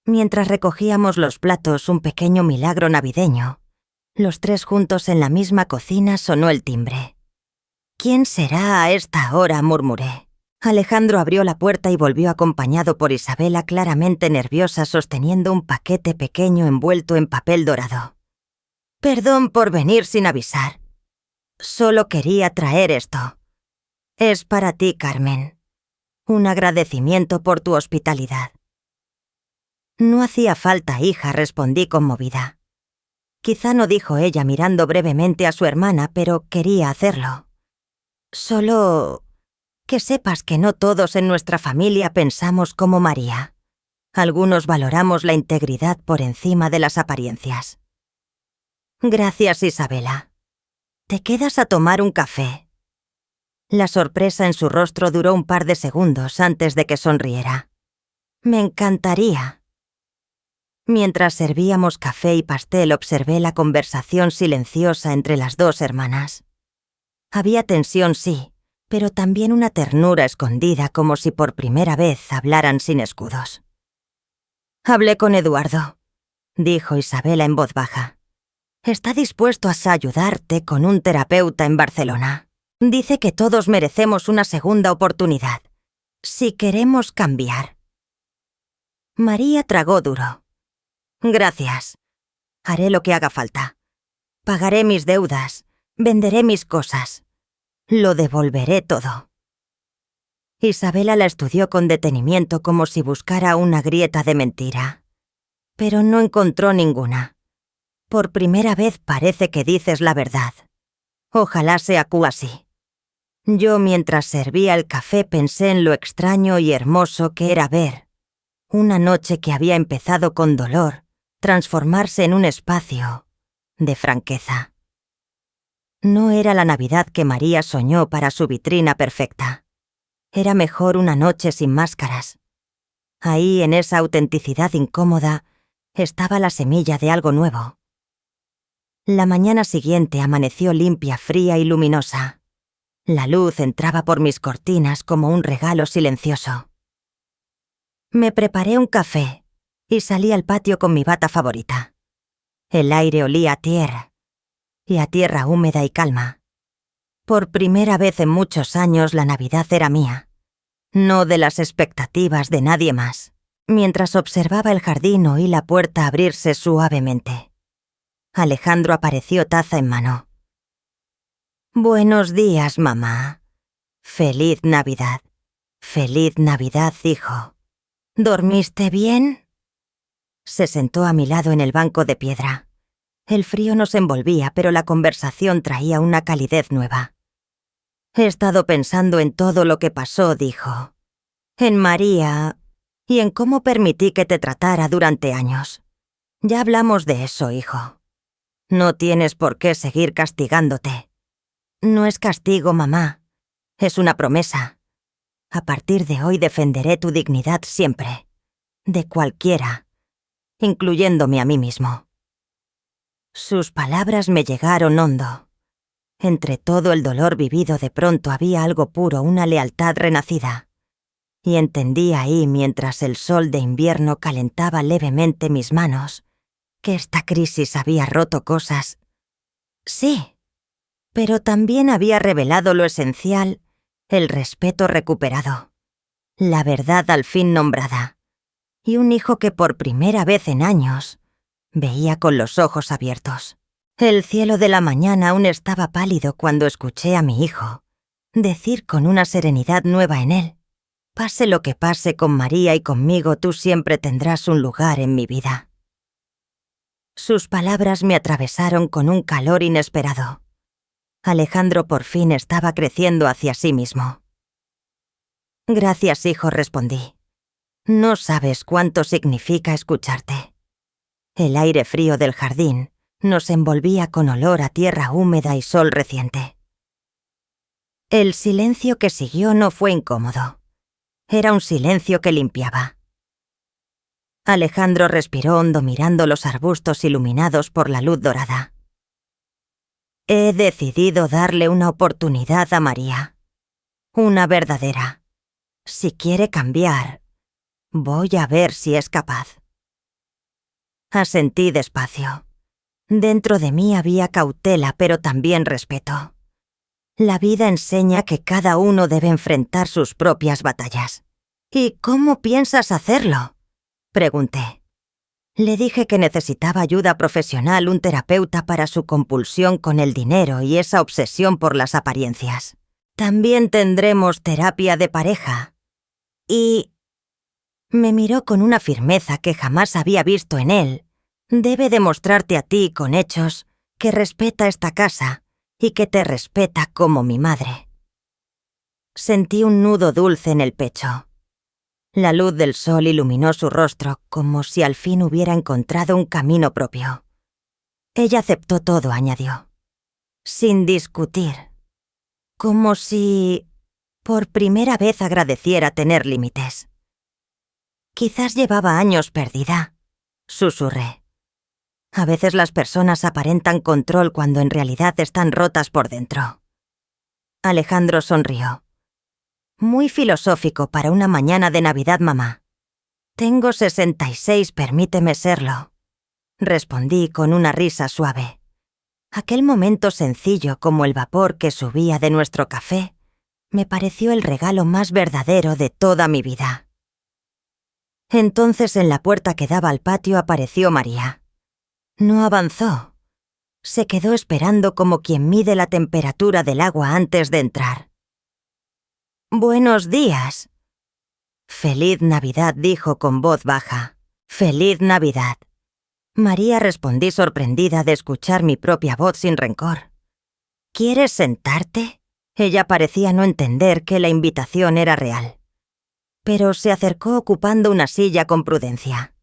Mientras recogíamos los platos, un pequeño milagro navideño, los tres juntos en la misma cocina, sonó el timbre. ¿Quién será a esta hora?, murmuré. Alejandro abrió la puerta y volvió acompañado por Isabela, claramente nerviosa, sosteniendo un paquete pequeño envuelto en papel dorado. Perdón por venir sin avisar. Solo quería traer esto. Es para ti, Carmen. Un agradecimiento por tu hospitalidad. No hacía falta, hija, respondí conmovida. Quizá no dijo ella mirando brevemente a su hermana, pero quería hacerlo. Solo que sepas que no todos en nuestra familia pensamos como María. Algunos valoramos la integridad por encima de las apariencias. Gracias, Isabela. ¿Te quedas a tomar un café? La sorpresa en su rostro duró un par de segundos antes de que sonriera. Me encantaría. Mientras servíamos café y pastel, observé la conversación silenciosa entre las dos hermanas. Había tensión, sí, pero también una ternura escondida, como si por primera vez hablaran sin escudos. Hablé con Eduardo, dijo Isabela en voz baja. Está dispuesto a ayudarte con un terapeuta en Barcelona. Dice que todos merecemos una segunda oportunidad, si queremos cambiar. María tragó duro. Gracias. Haré lo que haga falta. Pagaré mis deudas, venderé mis cosas. Lo devolveré todo. Isabela la estudió con detenimiento como si buscara una grieta de mentira. Pero no encontró ninguna. Por primera vez parece que dices la verdad. Ojalá sea así. Yo, mientras servía el café, pensé en lo extraño y hermoso que era ver una noche que había empezado con dolor transformarse en un espacio de franqueza. No era la Navidad que María soñó para su vitrina perfecta. Era mejor una noche sin máscaras. Ahí, en esa autenticidad incómoda, estaba la semilla de algo nuevo. La mañana siguiente amaneció limpia, fría y luminosa. La luz entraba por mis cortinas como un regalo silencioso. Me preparé un café y salí al patio con mi bata favorita. El aire olía a tierra, y a tierra húmeda y calma. Por primera vez en muchos años la Navidad era mía, no de las expectativas de nadie más. Mientras observaba el jardín, oí la puerta abrirse suavemente. Alejandro apareció taza en mano. Buenos días, mamá. Feliz Navidad. Feliz Navidad, hijo. ¿Dormiste bien? Se sentó a mi lado en el banco de piedra. El frío nos envolvía, pero la conversación traía una calidez nueva. He estado pensando en todo lo que pasó, dijo. En María y en cómo permití que te tratara durante años. Ya hablamos de eso, hijo. No tienes por qué seguir castigándote. No es castigo, mamá. Es una promesa. A partir de hoy defenderé tu dignidad siempre. De cualquiera. Incluyéndome a mí mismo. Sus palabras me llegaron hondo. Entre todo el dolor vivido de pronto había algo puro, una lealtad renacida. Y entendí ahí, mientras el sol de invierno calentaba levemente mis manos, que esta crisis había roto cosas. Sí, pero también había revelado lo esencial, el respeto recuperado, la verdad al fin nombrada, y un hijo que por primera vez en años veía con los ojos abiertos. El cielo de la mañana aún estaba pálido cuando escuché a mi hijo decir con una serenidad nueva en él: pase lo que pase con María y conmigo, tú siempre tendrás un lugar en mi vida. Sus palabras me atravesaron con un calor inesperado. Alejandro por fin estaba creciendo hacia sí mismo. Gracias, hijo, respondí. No sabes cuánto significa escucharte. El aire frío del jardín nos envolvía con olor a tierra húmeda y sol reciente. El silencio que siguió no fue incómodo. Era un silencio que limpiaba. Alejandro respiró hondo mirando los arbustos iluminados por la luz dorada. He decidido darle una oportunidad a María. Una verdadera. Si quiere cambiar, voy a ver si es capaz. Asentí despacio. Dentro de mí había cautela, pero también respeto. La vida enseña que cada uno debe enfrentar sus propias batallas. ¿Y cómo piensas hacerlo?, pregunté. Le dije que necesitaba ayuda profesional, un terapeuta para su compulsión con el dinero y esa obsesión por las apariencias. También tendremos terapia de pareja. Y... me miró con una firmeza que jamás había visto en él, Debe demostrarte a ti con hechos que respeta esta casa y que te respeta como mi madre. Sentí un nudo dulce en el pecho. La luz del sol iluminó su rostro como si al fin hubiera encontrado un camino propio. Ella aceptó todo, añadió, sin discutir, como si por primera vez agradeciera tener límites. Quizás llevaba años perdida, susurré. A veces las personas aparentan control cuando en realidad están rotas por dentro. Alejandro sonrió. Muy filosófico para una mañana de Navidad, mamá. Tengo 66, permíteme serlo, respondí con una risa suave. Aquel momento sencillo como el vapor que subía de nuestro café me pareció el regalo más verdadero de toda mi vida. Entonces en la puerta que daba al patio apareció María. No avanzó. Se quedó esperando como quien mide la temperatura del agua antes de entrar. «Buenos días». «Feliz Navidad», dijo con voz baja. «Feliz Navidad». María, respondí sorprendida de escuchar mi propia voz sin rencor. «¿Quieres sentarte?» Ella parecía no entender que la invitación era real. Pero se acercó ocupando una silla con prudencia.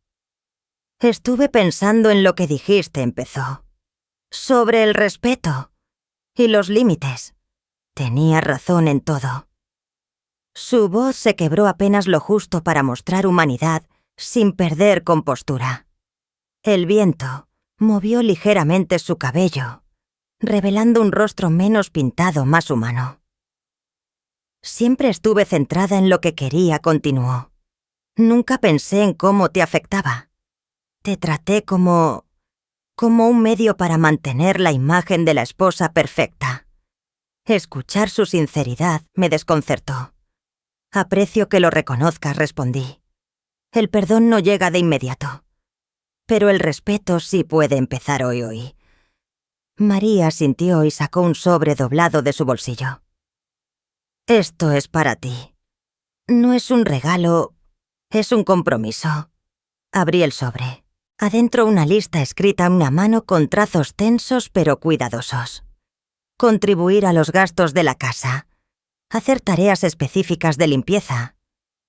«Estuve pensando en lo que dijiste», empezó. «Sobre el respeto y los límites. Tenía razón en todo». Su voz se quebró apenas lo justo para mostrar humanidad sin perder compostura. El viento movió ligeramente su cabello, revelando un rostro menos pintado, más humano. Siempre estuve centrada en lo que quería, continuó. Nunca pensé en cómo te afectaba. Te traté como un medio para mantener la imagen de la esposa perfecta. Escuchar su sinceridad me desconcertó. Aprecio que lo reconozcas, respondí. El perdón no llega de inmediato. Pero el respeto sí puede empezar hoy. María asintió y sacó un sobre doblado de su bolsillo. Esto es para ti. No es un regalo, es un compromiso. Abrí el sobre. Adentro una lista escrita a una mano con trazos tensos pero cuidadosos. Contribuir a los gastos de la casa. Hacer tareas específicas de limpieza.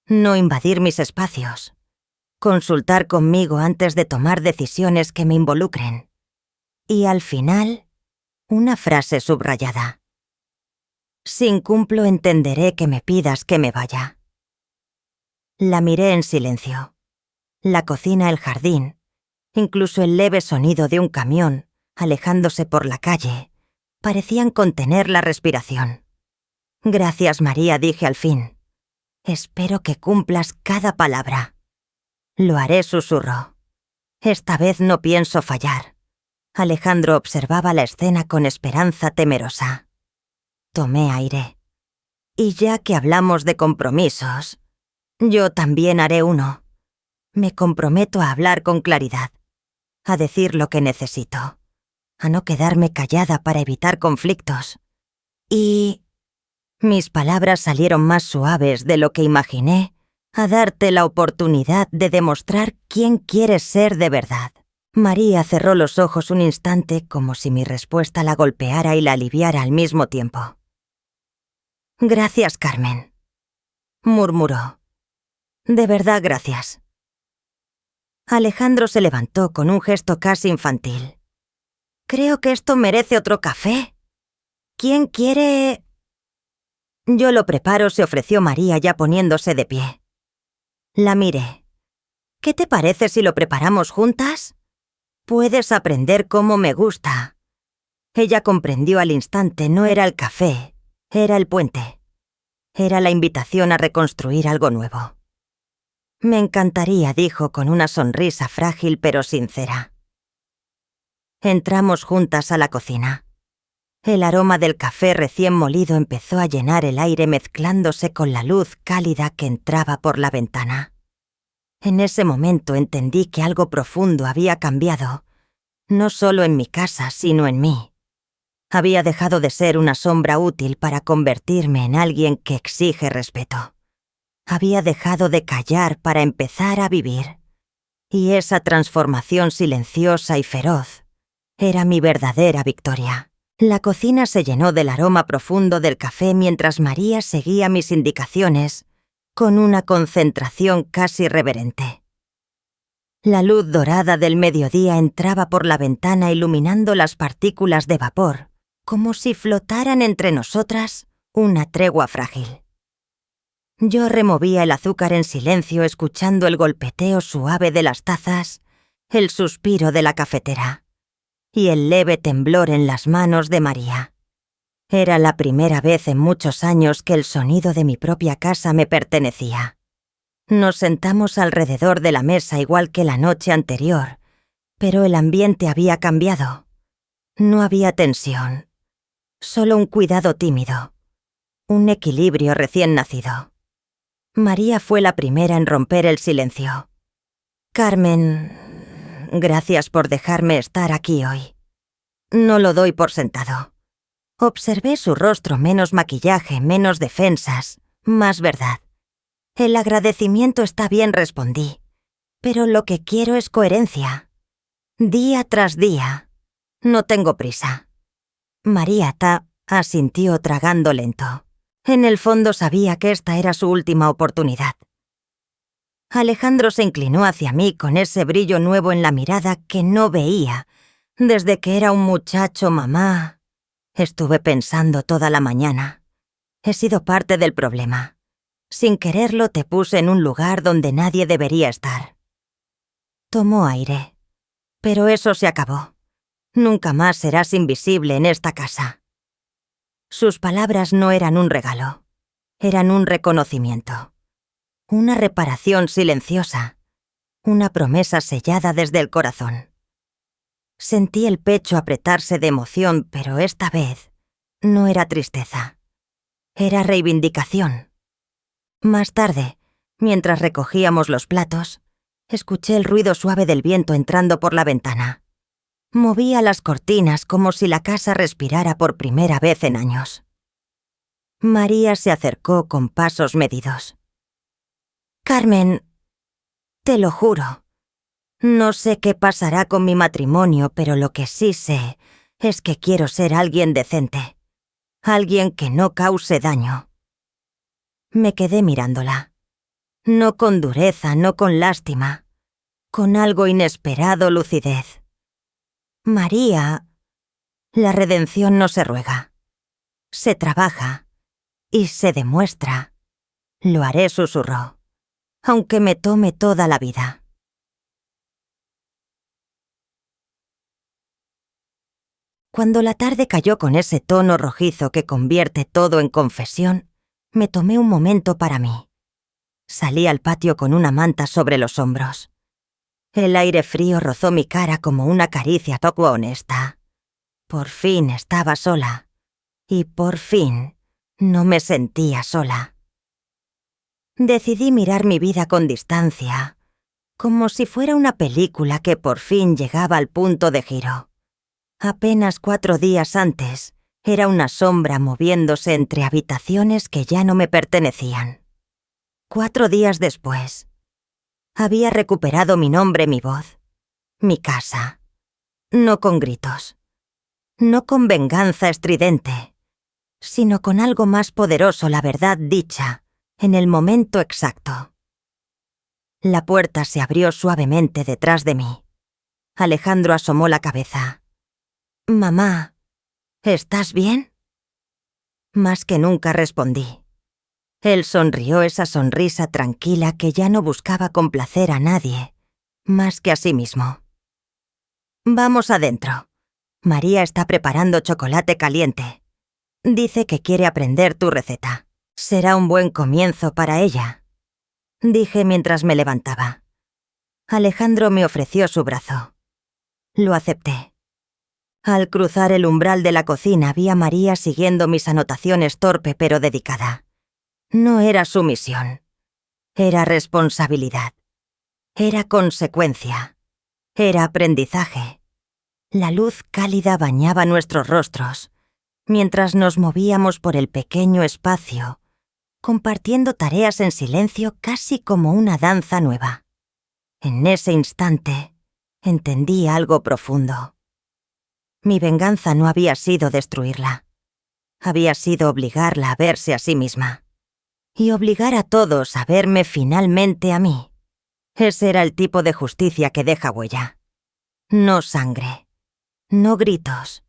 No invadir mis espacios. Consultar conmigo antes de tomar decisiones que me involucren. Y al final, una frase subrayada. Si incumplo, entenderé que me pidas que me vaya. La miré en silencio. La cocina, el jardín, incluso el leve sonido de un camión, alejándose por la calle, parecían contener la respiración. Gracias, María, dije al fin. Espero que cumplas cada palabra. Lo haré, susurró. Esta vez no pienso fallar. Alejandro observaba la escena con esperanza temerosa. Tomé aire. Y ya que hablamos de compromisos, yo también haré uno. Me comprometo a hablar con claridad, a decir lo que necesito, a no quedarme callada para evitar conflictos. Y mis palabras salieron más suaves de lo que imaginé, a darte la oportunidad de demostrar quién quieres ser de verdad. María cerró los ojos un instante como si mi respuesta la golpeara y la aliviara al mismo tiempo. Gracias, Carmen, murmuró. De verdad, gracias. Alejandro se levantó con un gesto casi infantil. Creo que esto merece otro café. ¿Quién quiere...? Yo lo preparo, se ofreció María ya poniéndose de pie. La miré. ¿Qué te parece si lo preparamos juntas? Puedes aprender cómo me gusta. Ella comprendió al instante, no era el café, era el puente. Era la invitación a reconstruir algo nuevo. Me encantaría, dijo con una sonrisa frágil pero sincera. Entramos juntas a la cocina. El aroma del café recién molido empezó a llenar el aire mezclándose con la luz cálida que entraba por la ventana. En ese momento entendí que algo profundo había cambiado, no solo en mi casa, sino en mí. Había dejado de ser una sombra útil para convertirme en alguien que exige respeto. Había dejado de callar para empezar a vivir. Y esa transformación silenciosa y feroz era mi verdadera victoria. La cocina se llenó del aroma profundo del café mientras María seguía mis indicaciones con una concentración casi reverente. La luz dorada del mediodía entraba por la ventana iluminando las partículas de vapor, como si flotaran entre nosotras una tregua frágil. Yo removía el azúcar en silencio escuchando el golpeteo suave de las tazas, el suspiro de la cafetera y el leve temblor en las manos de María. Era la primera vez en muchos años que el sonido de mi propia casa me pertenecía. Nos sentamos alrededor de la mesa igual que la noche anterior, pero el ambiente había cambiado. No había tensión, solo un cuidado tímido, un equilibrio recién nacido. María fue la primera en romper el silencio. Carmen, gracias por dejarme estar aquí hoy. No lo doy por sentado. Observé su rostro, menos maquillaje, menos defensas, más verdad. El agradecimiento está bien, respondí, pero lo que quiero es coherencia. Día tras día. No tengo prisa. María asintió tragando lento. En el fondo sabía que esta era su última oportunidad. Alejandro se inclinó hacia mí con ese brillo nuevo en la mirada que no veía desde que era un muchacho, mamá. Estuve pensando toda la mañana. He sido parte del problema. Sin quererlo te puse en un lugar donde nadie debería estar. Tomó aire. Pero eso se acabó. Nunca más serás invisible en esta casa. Sus palabras no eran un regalo. Eran un reconocimiento. Una reparación silenciosa. Una promesa sellada desde el corazón. Sentí el pecho apretarse de emoción, pero esta vez no era tristeza. Era reivindicación. Más tarde, mientras recogíamos los platos, escuché el ruido suave del viento entrando por la ventana. Movía las cortinas como si la casa respirara por primera vez en años. María se acercó con pasos medidos. Carmen, te lo juro. No sé qué pasará con mi matrimonio, pero lo que sí sé es que quiero ser alguien decente. Alguien que no cause daño. Me quedé mirándola. No con dureza, no con lástima. Con algo inesperado, lucidez. María, la redención no se ruega. Se trabaja y se demuestra. Lo haré, susurró, aunque me tome toda la vida. Cuando la tarde cayó con ese tono rojizo que convierte todo en confesión, me tomé un momento para mí. Salí al patio con una manta sobre los hombros. El aire frío rozó mi cara como una caricia poco honesta. Por fin estaba sola. Y por fin no me sentía sola. Decidí mirar mi vida con distancia, como si fuera una película que por fin llegaba al punto de giro. Apenas 4 días antes, era una sombra moviéndose entre habitaciones que ya no me pertenecían. 4 días después, había recuperado mi nombre, mi voz, mi casa. No con gritos, no con venganza estridente, sino con algo más poderoso, la verdad dicha, en el momento exacto. La puerta se abrió suavemente detrás de mí. Alejandro asomó la cabeza. «Mamá, ¿estás bien?» Más que nunca respondí. Él sonrió, esa sonrisa tranquila que ya no buscaba complacer a nadie, más que a sí mismo. «Vamos adentro. María está preparando chocolate caliente. Dice que quiere aprender tu receta. Será un buen comienzo para ella», dije mientras me levantaba. Alejandro me ofreció su brazo. Lo acepté. Al cruzar el umbral de la cocina vi a María siguiendo mis anotaciones torpe pero dedicada. No era sumisión. Era responsabilidad. Era consecuencia. Era aprendizaje. La luz cálida bañaba nuestros rostros, mientras nos movíamos por el pequeño espacio, compartiendo tareas en silencio casi como una danza nueva. En ese instante, entendí algo profundo. Mi venganza no había sido destruirla. Había sido obligarla a verse a sí misma. Y obligar a todos a verme finalmente a mí. Ese era el tipo de justicia que deja huella. No sangre. No gritos.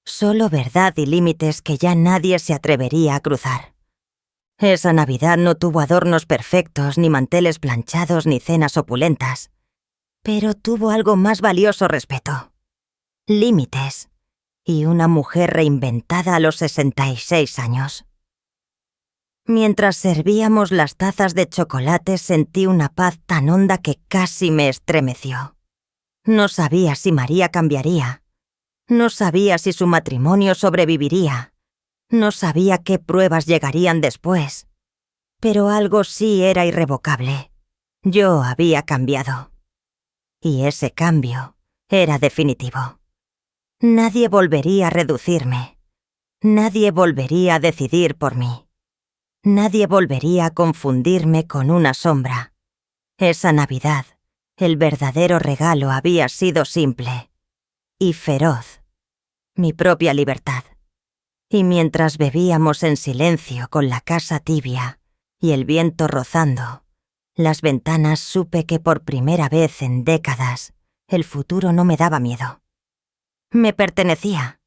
Solo verdad y límites que ya nadie se atrevería a cruzar. Esa Navidad no tuvo adornos perfectos, ni manteles planchados, ni cenas opulentas. Pero tuvo algo más valioso: respeto. Límites. Y una mujer reinventada a los 66 años. Mientras servíamos las tazas de chocolate, sentí una paz tan honda que casi me estremeció. No sabía si María cambiaría. No sabía si su matrimonio sobreviviría. No sabía qué pruebas llegarían después. Pero algo sí era irrevocable. Yo había cambiado. Y ese cambio era definitivo. Nadie volvería a reducirme. Nadie volvería a decidir por mí. Nadie volvería a confundirme con una sombra. Esa Navidad, el verdadero regalo había sido simple y feroz. Mi propia libertad. Y mientras bebíamos en silencio con la casa tibia y el viento rozando las ventanas, supe que por primera vez en décadas el futuro no me daba miedo. Me pertenecía.